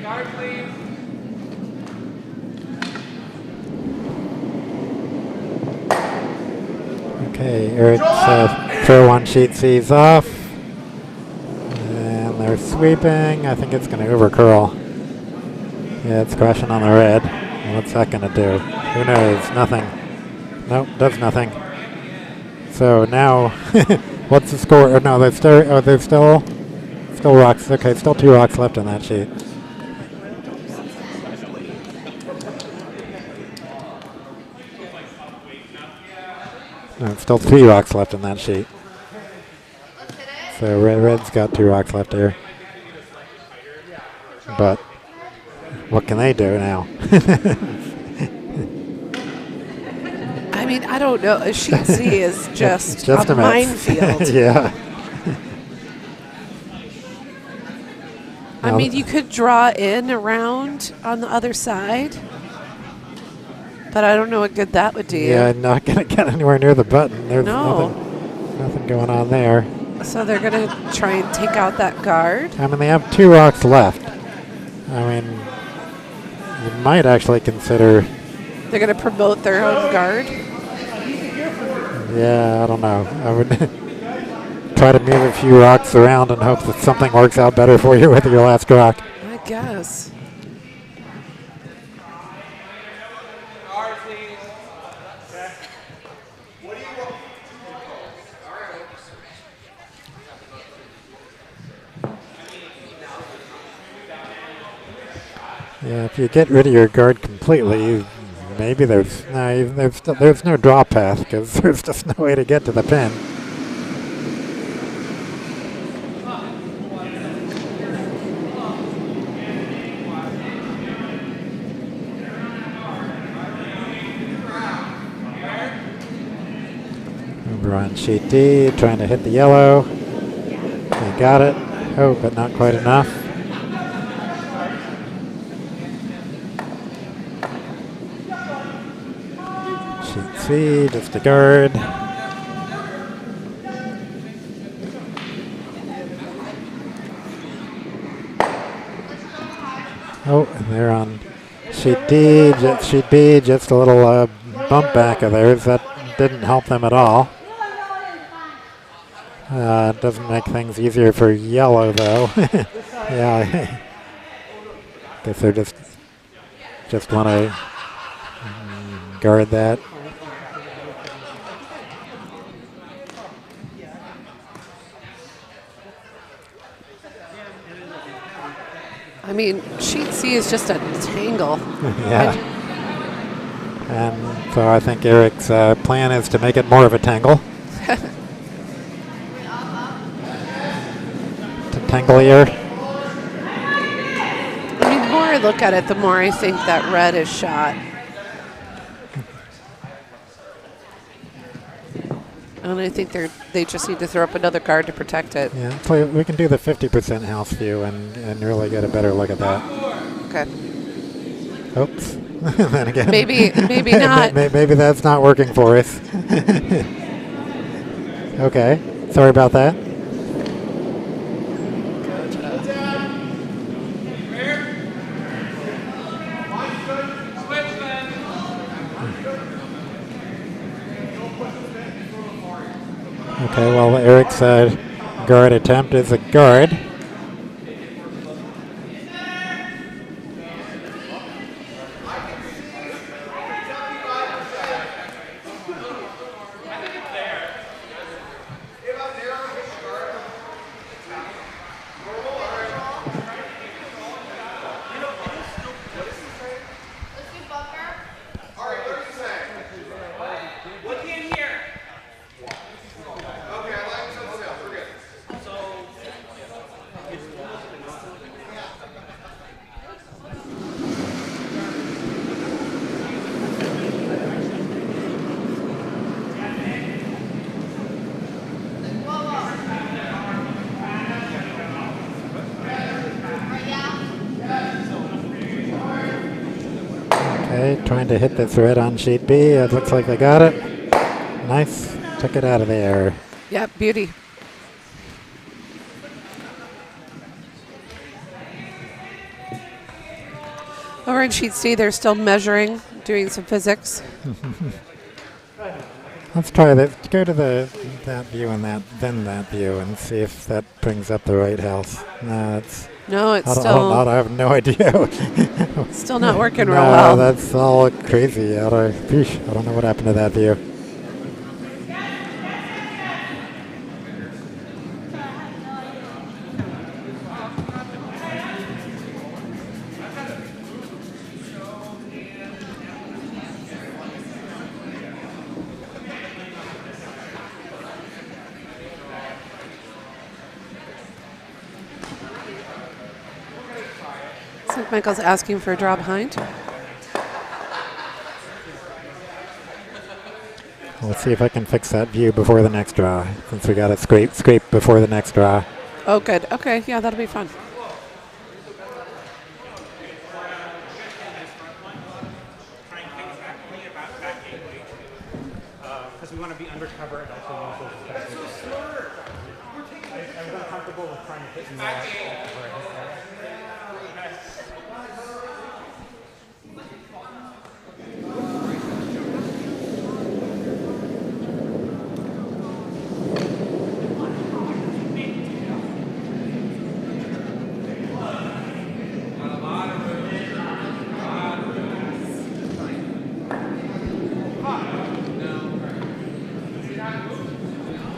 Guard, please. Okay, Eric's throw on sheet C's off. And they're sweeping. I think it's going to overcurl. Yeah, it's crashing on the red. What's that going to do? Who knows? Nothing. Nope, does nothing. So now, what's the score? Oh, no, there's still rocks. Okay, still 2 rocks left on that sheet. No, still 3 rocks left in that sheet. So red's got 2 rocks left here. But what can they do now? I mean, I don't know. Sheet C is just a a mess. minefield. Yeah. I mean, you could draw in around on the other side, but I don't know what good that would do. Yeah, not going to get anywhere near the button. There's nothing going on there. So they're going to try and take out that guard. I mean, they have 2 rocks left. I mean, you might actually consider... They're going to promote their own guard. Yeah, I don't know. I would try to move a few rocks around and hope that something works out better for you with your last rock. I guess. Guard, please. Yeah, if you get rid of your guard completely, maybe there's no draw path because there's just no way to get to the pin. Over on sheet D, trying to hit the yellow. They got it. Oh, but not quite enough. See, just a guard. Oh, and they're on sheet D, sheet B, just a little bump back of theirs. That didn't help them at all. It doesn't make things easier for yellow, though. Yeah, guess they're just want to guard that. I mean, sheet C is just a tangle. Yeah. And so I think Eric's plan is to make it more of a tangle. To tanglier. I mean, the more I look at it, the more I think that red is shot. And I think they just need to throw up another guard to protect it. Yeah, so we can do the 50% house view and really get a better look at that. Okay. Oops. Then again. Maybe not. Maybe that's not working for us. Okay. Sorry about that. Okay, well, Eric's guard attempt is a guard. Okay, trying to hit this red on sheet B. It looks like they got it. Nice. Took it out of there. Yep, beauty. Over in sheet C, they're still measuring, doing some physics. Let's try this. Go to that view and then that view and see if that brings up the right house. No, it's No, it's I still have no idea. still not working real No, well. that's all crazy. I don't know what happened to that view. Looks like Michael's asking for a draw behind. Let's see if I can fix that view before the next draw, since we got it scrape before the next draw. Oh, good. Okay, yeah, that'll be fun. Because we want to be undercover and also use those effects. I'm uncomfortable with trying to hit in there.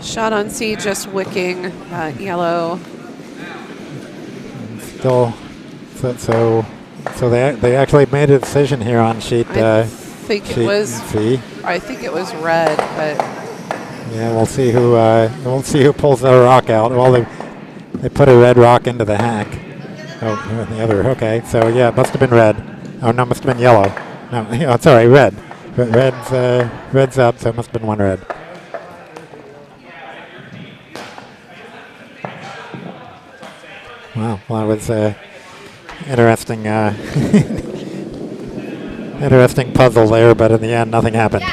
Shot on C, just wicking that yellow. Still, so they actually made a decision here on sheet. I think it was. C. I think it was red, but Yeah, we'll see who pulls the rock out. Well, they put a red rock into the hack. Oh, the other. Okay, so yeah, it must have been red. Oh no, it must have been yellow. No, oh, sorry, red. Red's up, so it must have been one red. Wow, well, that was interesting. Interesting puzzle there, but in the end, nothing happened.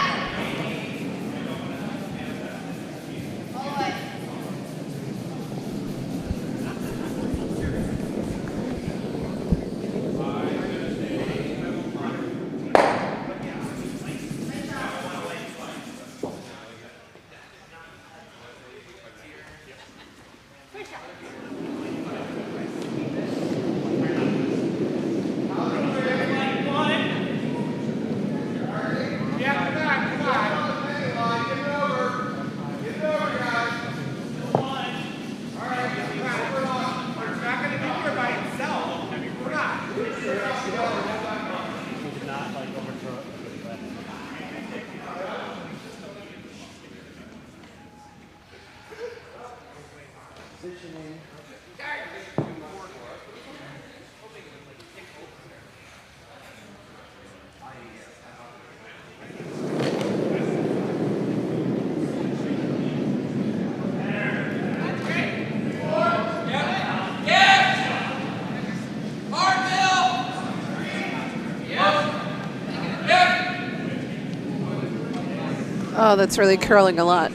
oh, that's really curling a lot.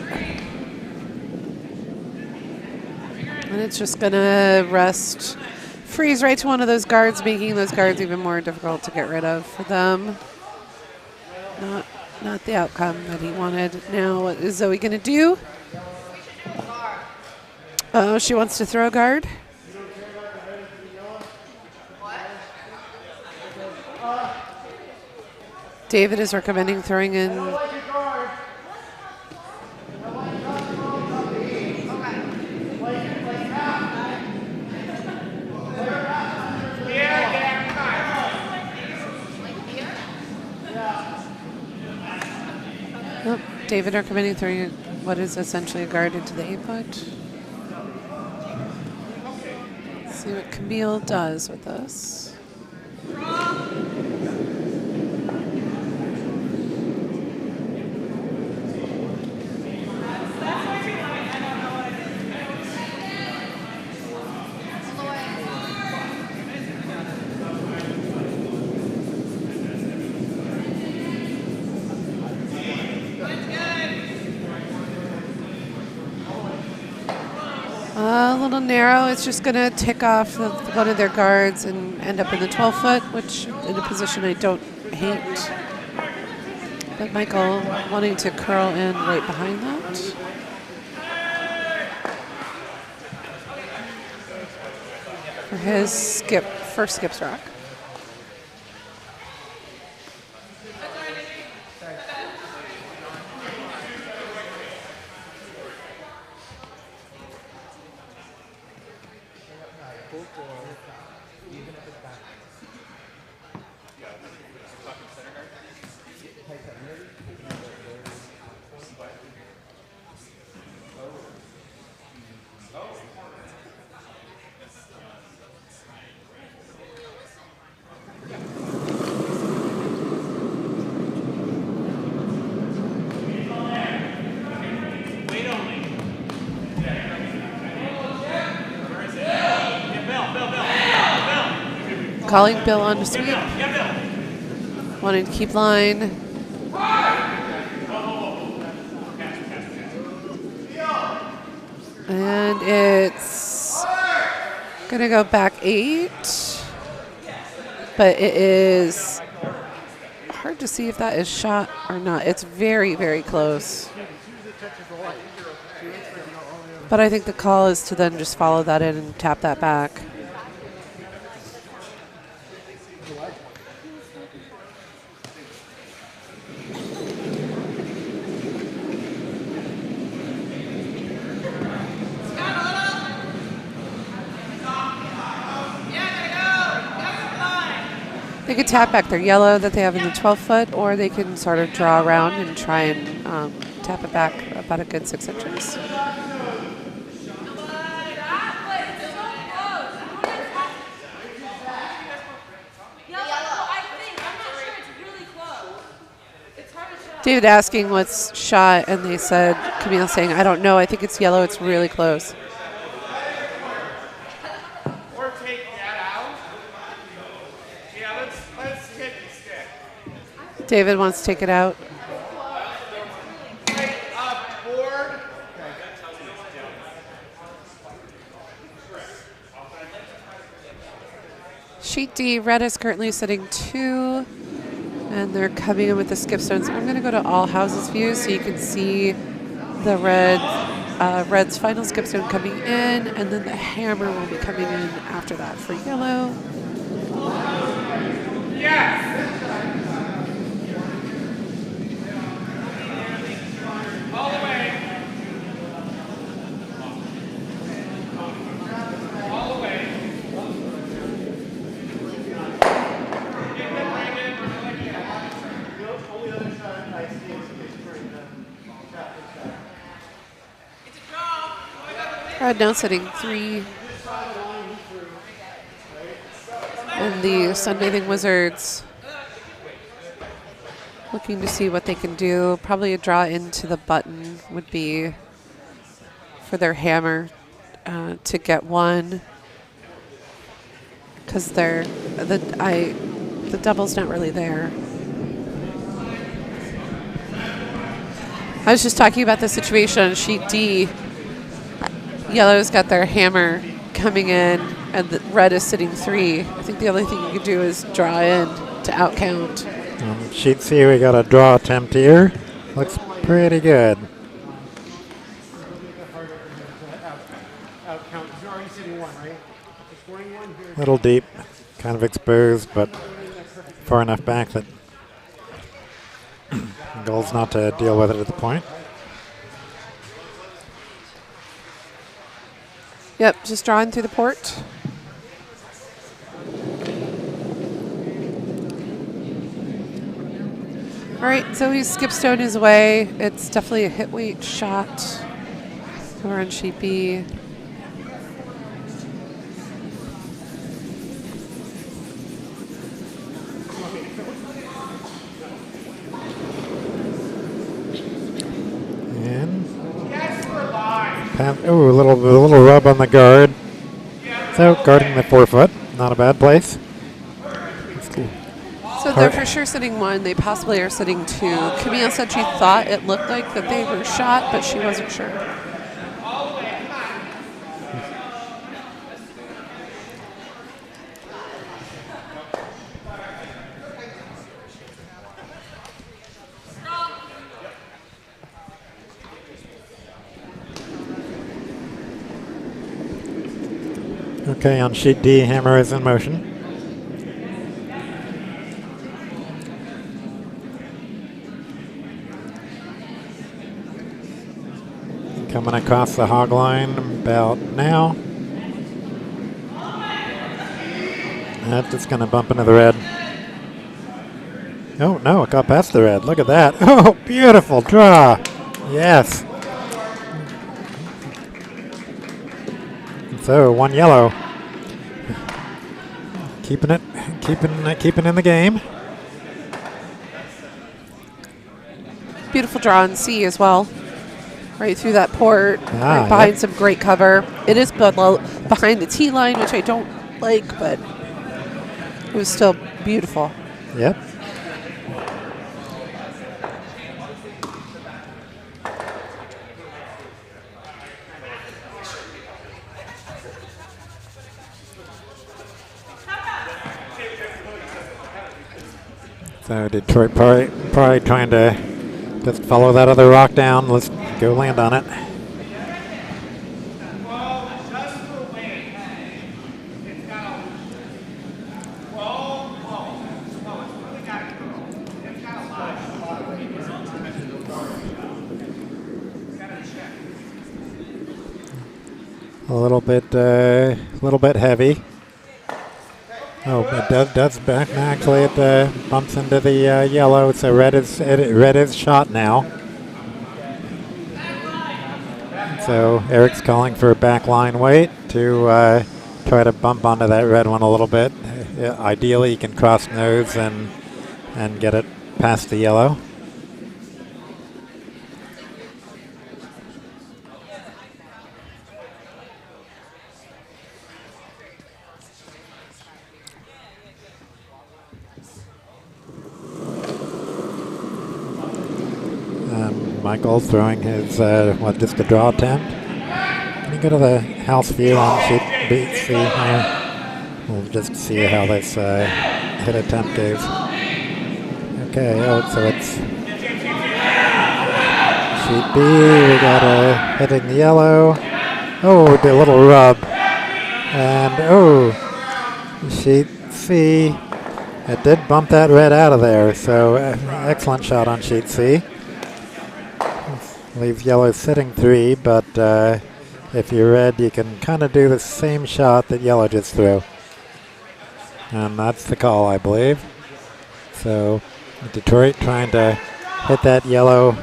And it's just going to freeze right to one of those guards, making those guards even more difficult to get rid of for them. Not the outcome that he wanted. Now, what is Zoe going to do? Oh, she wants to throw a guard. David is recommending throwing in. Oh, David recommending throwing what is essentially a guard into the A-put. Let's see what Camille does with this. A little narrow. It's just going to tick off one of their guards and end up in the 12-foot, which in a position I don't hate. But Michael wanting to curl in right behind that. For his first skips rock. Calling Bill on to sweep. Wanting to keep line. And it's going to go back 8. But it is hard to see if that is shot or not. It's very, very close. But I think the call is to then just follow that in and tap that back. They could tap back their yellow that they have in the 12-foot, or they can sort of draw around and try and tap it back about a good 6 inches. David asking what's shot, and they said, Camille saying, I don't know, I think it's yellow, it's really close. Or take that out. Yeah, let's hit the stick. David wants to take it out. Take up board. Sheet D, red is currently sitting 2. And they're coming in with the skip stones. I'm going to go to all houses view so you can see the red's final skip stone coming in, and then the hammer will be coming in after that for yellow. Yes. All the way. All the way. Red now sitting 3. And the Sunbathing Wizards looking to see what they can do. Probably a draw into the button would be for their hammer to get 1. Because the double's not really there. I was just talking about the situation on sheet D. Yellow's got their hammer coming in, and the red is sitting 3. I think the only thing you could do is draw in to outcount. Sheet C, we got a draw attempt here. Looks pretty good. Little deep, kind of exposed, but far enough back that the goal's not to deal with it at the point. Yep, just drawing through the port. All right, Zoe's skipstone is away. It's definitely a hit weight shot. We're on sheet B. Ooh, a little rub on the guard. So guarding the 4-foot, not a bad place. So they're for sure sitting 1. They possibly are sitting 2. Camille said she thought it looked like that they were shot, but she wasn't sure. Okay, on sheet D, hammer is in motion. Coming across the hog line about now. That's just going to bump into the red. Oh, no, it got past the red. Look at that. Oh, beautiful draw. Yes. So, one yellow. Keeping in the game. Beautiful draw on C as well. Right through that port, right behind some great cover. It is behind the T line, which I don't like, but it was still beautiful. Yep. So Detroit probably trying to just follow that other rock down. Let's go land on it. A little bit heavy. Oh, it does back. Actually, it bumps into the yellow. So red is shot now. So Eric's calling for backline weight to try to bump onto that red one a little bit. Ideally, you can cross nose and get it past the yellow. Michael throwing his, just a draw attempt. Can you go to the house view on sheet B? See here? We'll just see how this hit attempt goes. Okay, so it's sheet B. We got hitting the yellow. Oh, the little rub. And sheet C. It did bump that red out of there. So excellent shot on sheet C. Leaves yellow sitting 3, but if you're red, you can kind of do the same shot that yellow just threw. And that's the call, I believe. So Detroit trying to hit that yellow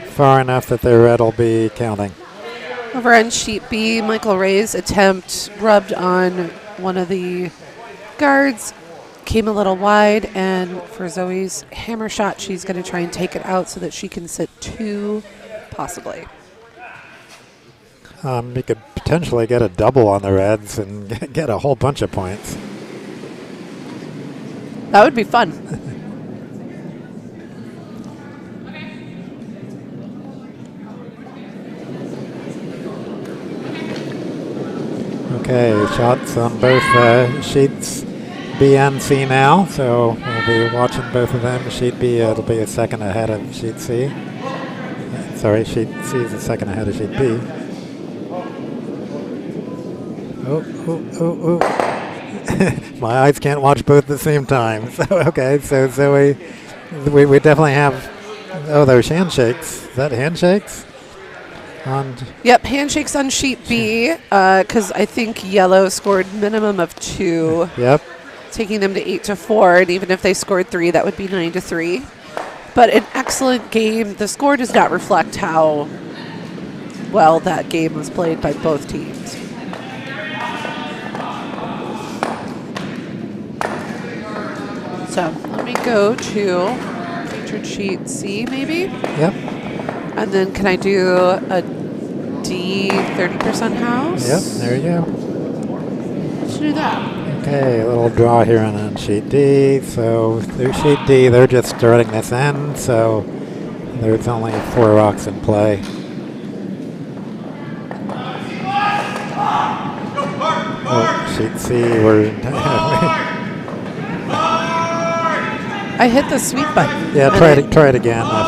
far enough that their red will be counting. Over on sheet B, Michael Ray's attempt rubbed on one of the guards, came a little wide, and for Zoe's hammer shot, she's going to try and take it out so that she can sit 2. Possibly. You could potentially get a double on the Reds and get a whole bunch of points. That would be fun. Okay, shots on both sheets B and C now, so we'll be watching both of them. Sheet B, it'll be a second ahead of sheet C. Sorry, sheet C is a second ahead of sheet B. Oh. My eyes can't watch both at the same time. So, okay, so we definitely have, those handshakes. Is that handshakes? Yep, handshakes on sheet B, because I think yellow scored minimum of 2. Yep. Taking them to 8-4, and even if they scored 3, that would be 9-3. But an excellent game. The score does not reflect how well that game was played by both teams. So let me go to featured sheet C, maybe? Yep. And then can I do a D 30% house? Yep, there you go. Let's do that. Okay, a little draw here on sheet D. So through sheet D, they're just starting this end, so there's only 4 rocks in play. Oh, sheet C, I hit the sweep button. Yeah, try it again. I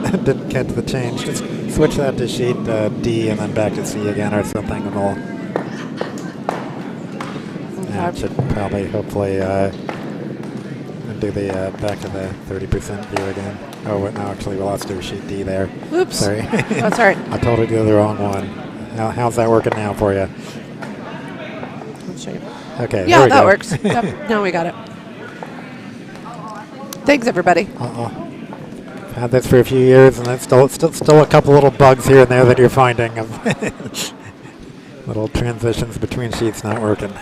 think it didn't catch the change. Just switch that to sheet D and then back to C again or something, and That should probably, hopefully, do the back of the 30% view again. Oh, wait, no, actually, we lost to sheet D there. Oops. Sorry. That's all right. I told her to do the wrong one. How's that working now for you? Let's show you. Okay. Yeah, there we that go. works. Yep, now we got it. Thanks, everybody. Had this for a few years, and there's still a couple little bugs here and there that you're finding of little transitions between sheets not working.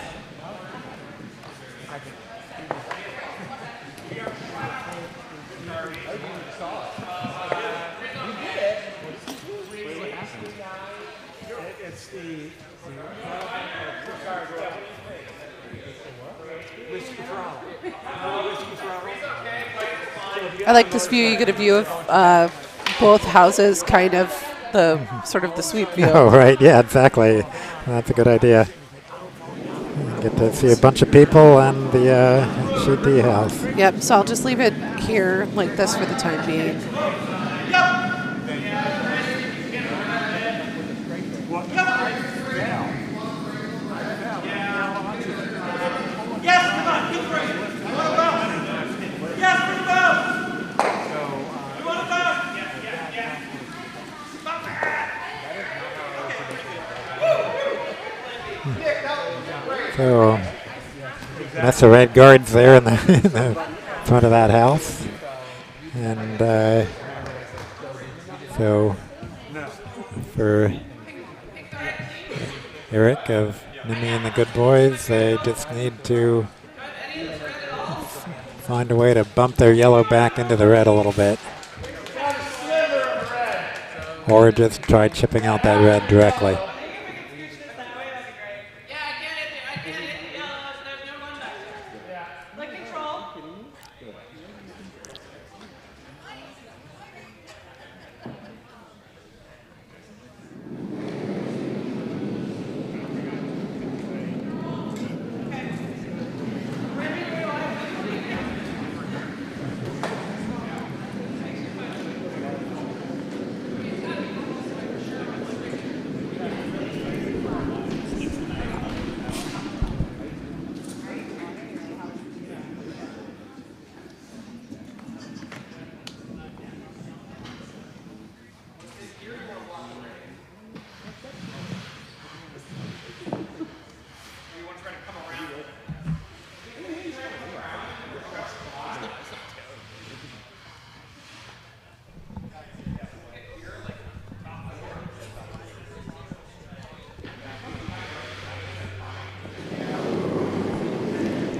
I like this view. You get a view of both houses, kind of the sort of the sweep view. Oh, right. Yeah, exactly. That's a good idea. You get to see a bunch of people and the sheet D house. Yep, so I'll just leave it here like this for the time being. So, that's the red guards there in the, in the front of that house. And so, for Eric of Nimmi and the Good Boys, they just need to find a way to bump their yellow back into the red a little bit. Or just try chipping out that red directly.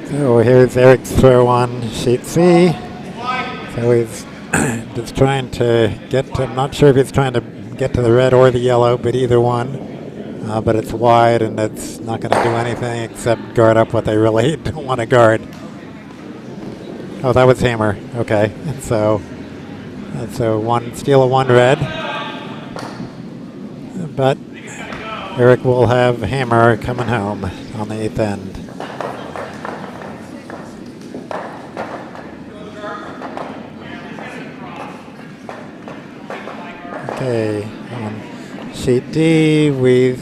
So here's Eric's throw on sheet C. So he's just trying to get to, I'm not sure if he's trying to get to the red or the yellow, but either one. But it's wide and it's not going to do anything except guard up what they really don't want to guard. Oh, that was hammer. Okay, and so one steal of one red. But Eric will have hammer coming home on the 8th end. Okay, on sheet D, we're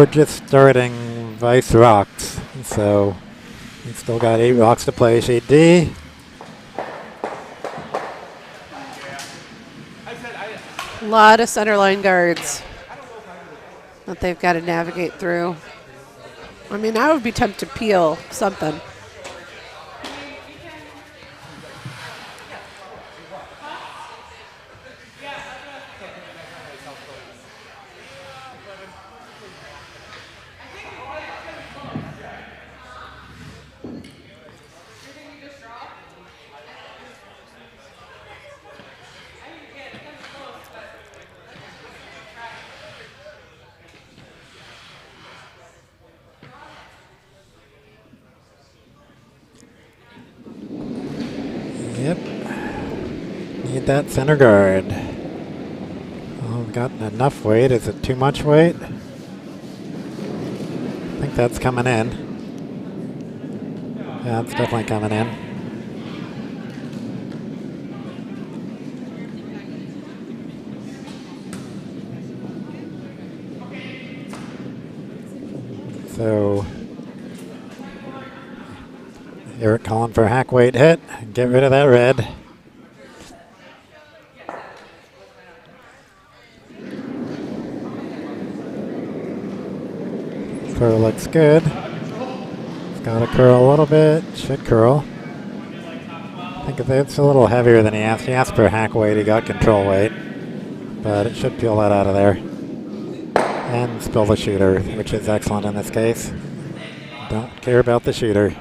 just starting vice rocks, so we've still got 8 rocks to play. Sheet D. A lot of centerline guards that they've got to navigate through. I mean, I would be tempted to peel something. Yep. Need that center guard. Well, we've got enough weight. Is it too much weight? I think that's coming in. Yeah, it's definitely coming in. So Eric calling for a hack weight hit. Get rid of that red. Curl looks good. It's got to curl a little bit. Should curl. I think it's a little heavier than he asked. He asked for a hack weight. He got control weight. But it should peel that out of there. And spill the shooter, which is excellent in this case. Don't care about the shooter.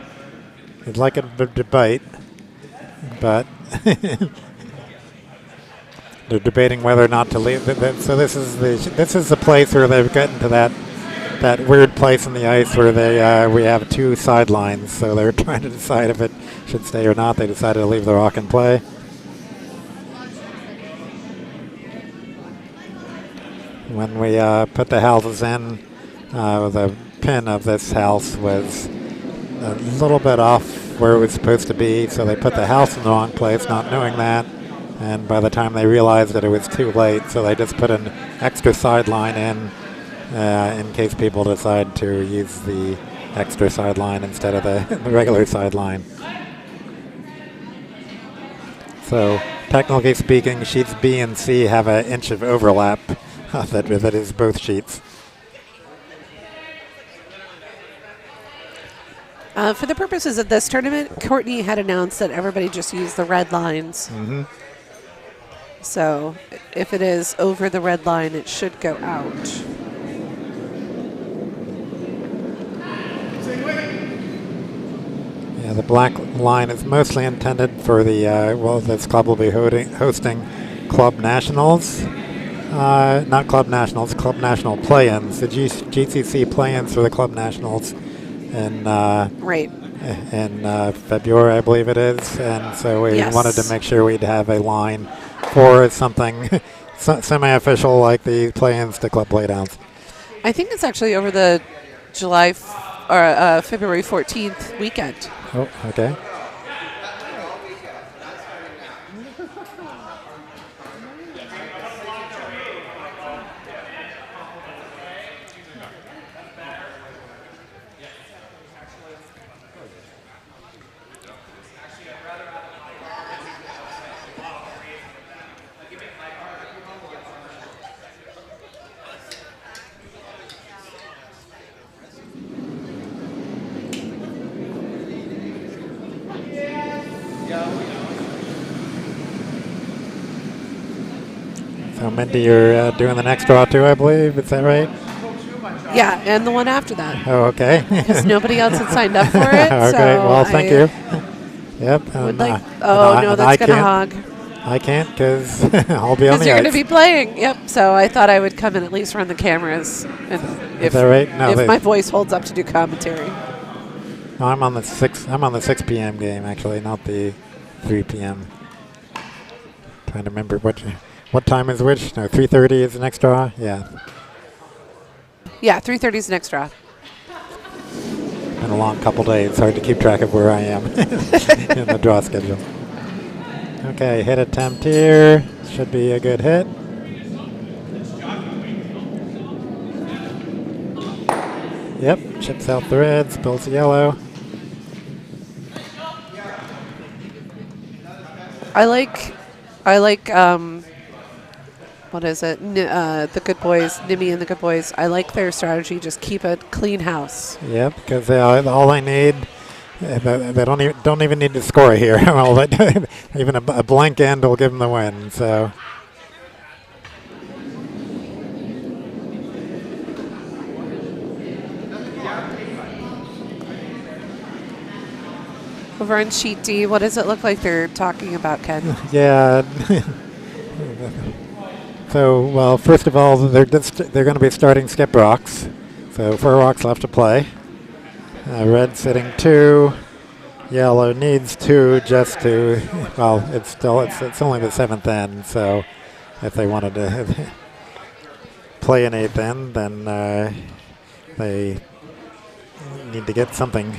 He'd like a debate, but they're debating whether or not to leave. So this is the place where they've gotten to that weird place in the ice where we have two sidelines. So they're trying to decide if it should stay or not. They decided to leave the rock in play. When we put the houses in, the pin of this house was a little bit off where it was supposed to be, so they put the house in the wrong place, not knowing that. And by the time they realized that it was too late, so they just put an extra sideline in case people decide to use the extra sideline instead of the regular sideline. So technically speaking, sheets B and C have an inch of overlap. That is both sheets. For the purposes of this tournament, Courtney had announced that everybody just use the red lines. Mm-hmm. So if it is over the red line, it should go out. Yeah, the black line is mostly intended for the, this club will be hosting Club Nationals. Not Club Nationals, Club National play-ins. The GCC play-ins for the Club Nationals in February, I believe it is. And so we wanted to make sure we'd have a line for something semi-official like the play-ins to Club Playdowns. I think it's actually over the February 14th weekend. Oh, okay. So Mindy, you're doing the next draw too, I believe. Is that right? Yeah, and the one after that. Oh, okay. Because nobody else had signed up for it. Okay, so well, thank you. Yep. That's going to hog. I can't because I'll be on the ice. Because you're going to be playing. Yep. So I thought I would come and at least run the cameras. And Is that right? No, if my voice holds up to do commentary. No, I'm on the 6 p.m. game actually, not the 3 p.m. Trying to remember what time is which. No, 3:30 is the next draw. Yeah. Yeah, 3:30 is the next draw. Been a long couple days. Hard to keep track of where I am in the draw schedule. Okay, hit attempt here. Should be a good hit. Yep, chips out the red, spills the yellow. I like what is it? The Good Boys, Nimmi and the Good Boys. I like their strategy. Just keep a clean house. Yep, because all they need, they don't even need to score here. Well, even a blank end will give them the win. So. Over on sheet D, what does it look like they're talking about, Ken? Yeah. So, well, first of all, they're going to be starting skip rocks. So 4 rocks left to play. Red sitting 2. Yellow needs 2 just to. Well, it's only the 7th end. So if they wanted to play an 8th end, then they need to get something.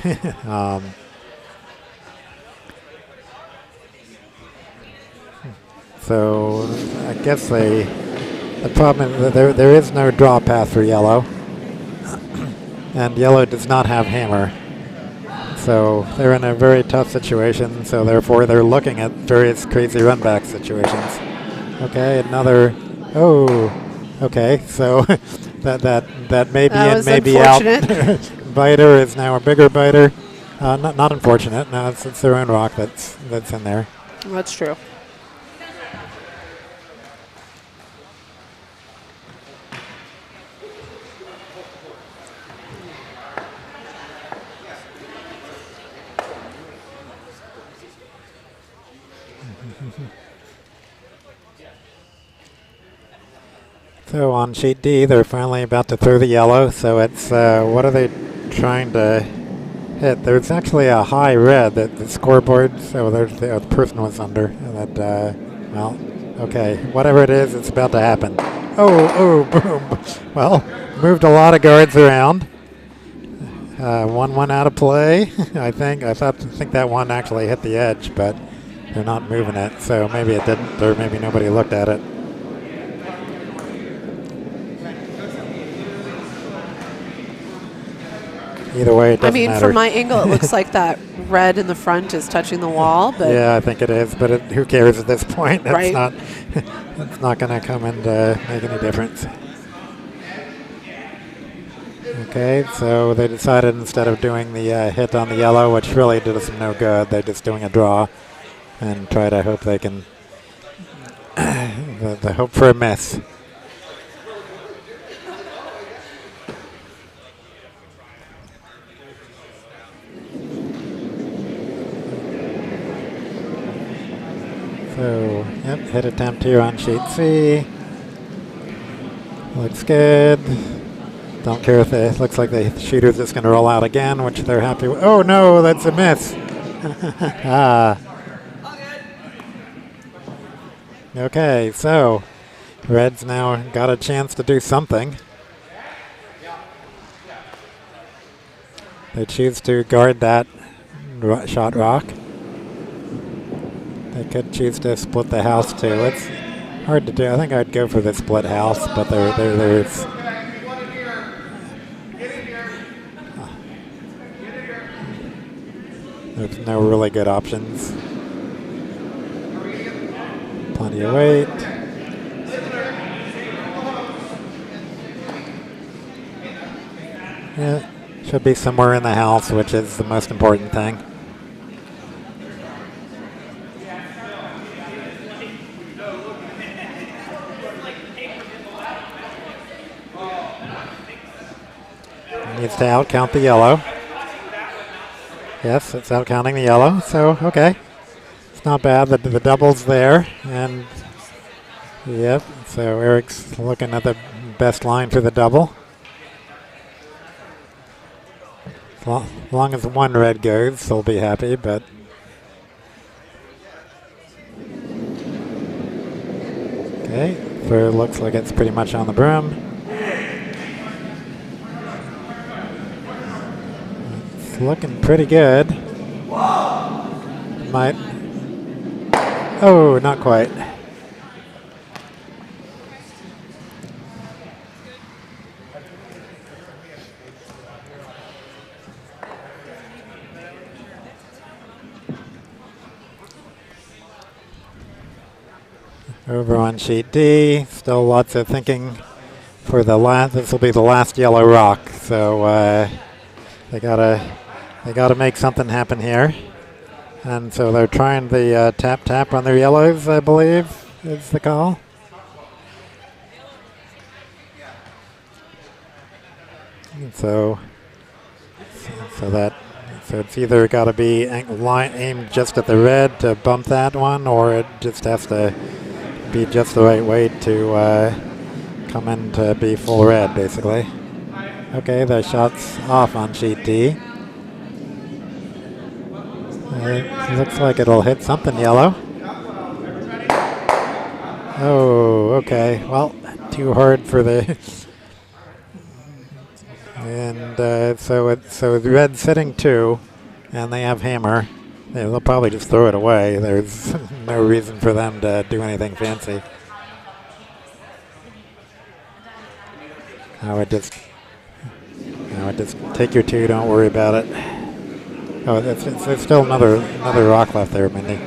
So I guess the problem is that there is no draw path for yellow, and yellow does not have hammer. So they're in a very tough situation, so therefore they're looking at various crazy run back situations. Okay, another, oh, okay, so that may be in, may be out. Biter is now a bigger biter. Not unfortunate, no, it's their own rock that's in there. That's true. So on sheet D, they're finally about to throw the yellow. So it's, what are they trying to hit? There's actually a high red that the scoreboard, so there's the person was under. That, well, okay, whatever it is, it's about to happen. Oh, boom. Well, moved a lot of guards around. One went out of play, I think. I think that one actually hit the edge, but they're not moving it, so maybe it didn't, or maybe nobody looked at it. Either way, it doesn't matter. From my angle, it looks like that red in the front is touching the wall. But yeah, I think it is, but who cares at this point? That's right. not, it's not going to come and make any difference. Okay, so they decided instead of doing the hit on the yellow, which really did us no good, they're just doing a draw and try to hope they can, the hope for a miss. So, yep, hit attempt here on sheet C. Looks good. Don't care if it looks like the shooter's just going to roll out again, which they're happy with. Oh no, that's a miss. Okay, so Red's now got a chance to do something. They choose to guard that shot rock. They could choose to split the house too. It's hard to do. I think I'd go for the split house, but there's no really good options. Plenty of weight. Yeah, should be somewhere in the house, which is the most important thing. Needs to outcount the yellow. Yes, it's outcounting the yellow, so okay. It's not bad that the double's there, and yep, so Eric's looking at the best line for the double. As long as one red goes, they'll be happy, but okay, so it looks like it's pretty much on the brim. It's looking pretty good. Might. Oh, not quite. Over on sheet D, still lots of thinking for the last. This will be the last yellow rock, so they gotta make something happen here, and so they're trying the tap on their yellows, I believe, is the call. And so it's either got to be aimed just at the red to bump that one, or it just has to be just the right way to come in to be full red, basically. Okay, the shot's off on sheet D. It looks like it'll hit something yellow. Oh, okay. Well, too hard for the. And so the red's sitting 2, and they have hammer. They'll probably just throw it away. There's no reason for them to do anything fancy. I would just take your 2. Don't worry about it. Oh, there's still another rock left there, Mindy,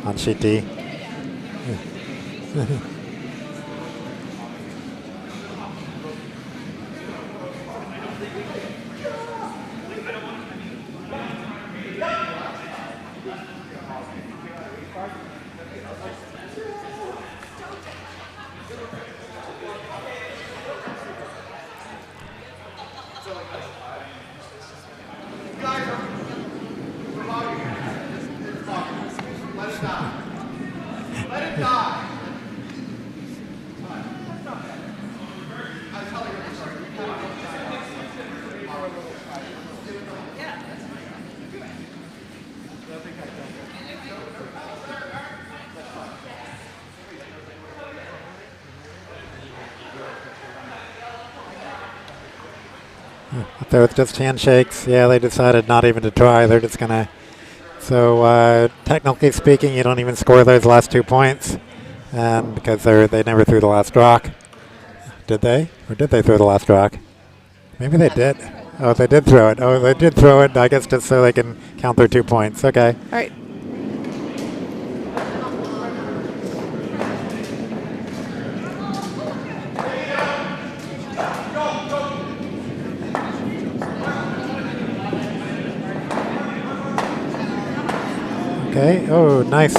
on sheet D. So it's just handshakes. Yeah, they decided not even to try. They're just gonna. So technically speaking, you don't even score those last 2 points, because they never threw the last rock. Did they? Or did they throw the last rock? Maybe they did. Oh, they did throw it. Oh, they did throw it. I guess just so they can count their 2 points. Okay. All right. Okay. Oh, nice.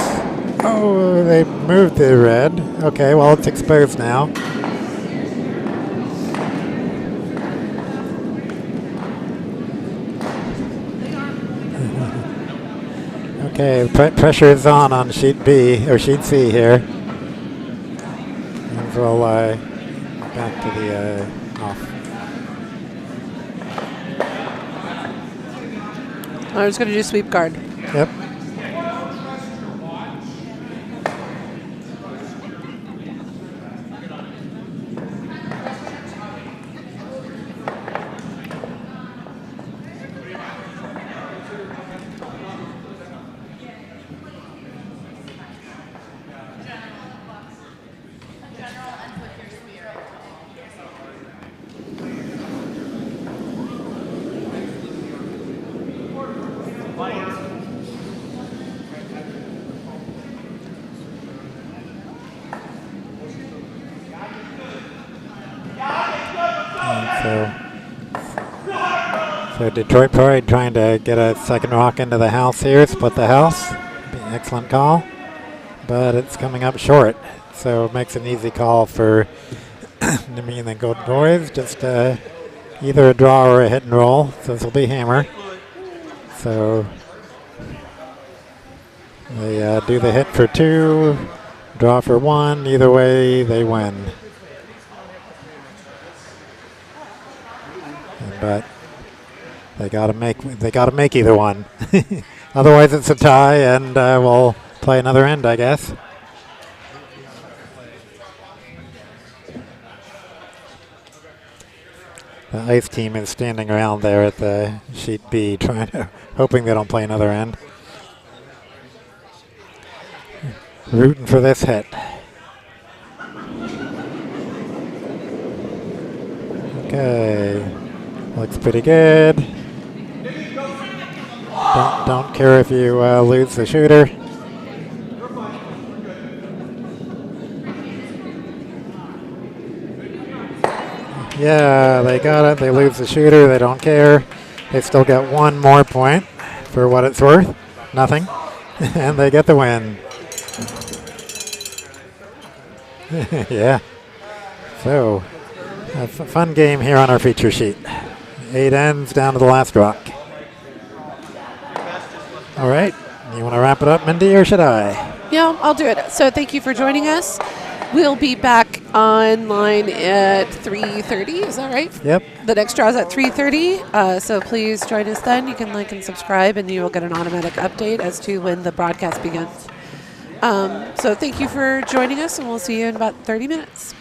Oh, they moved the red. Okay, well, it's exposed now. Okay, pressure is on sheet B, or sheet C here. And we'll back to the off. I was going to do sweep guard. Yep. So Detroit Pride trying to get a second rock into the house here, split the house. Be an excellent call, but it's coming up short. So it makes an easy call for Nimmi and the Golden Boys. Just either a draw or a hit and roll. So this will be hammer. So they do the hit for 2, draw for 1. Either way, they win. But they gotta make either one. Otherwise, it's a tie, and we'll play another end, I guess. The ice team is standing around there at the sheet B, hoping they don't play another end. Rooting for this hit. Okay, looks pretty good. Don't care if you lose the shooter. Yeah, they got it. They lose the shooter. They don't care. They still get 1 more point for what it's worth. Nothing. And they get the win. Yeah. So, a fun game here on our feature sheet. 8 ends down to the last rock. All right. You want to wrap it up, Mindy, or should I? Yeah, I'll do it. So thank you for joining us. We'll be back online at 3:30. Is that right? Yep. The next draw is at 3:30. So please join us then. You can like and subscribe, and you will get an automatic update as to when the broadcast begins. So thank you for joining us, and we'll see you in about 30 minutes.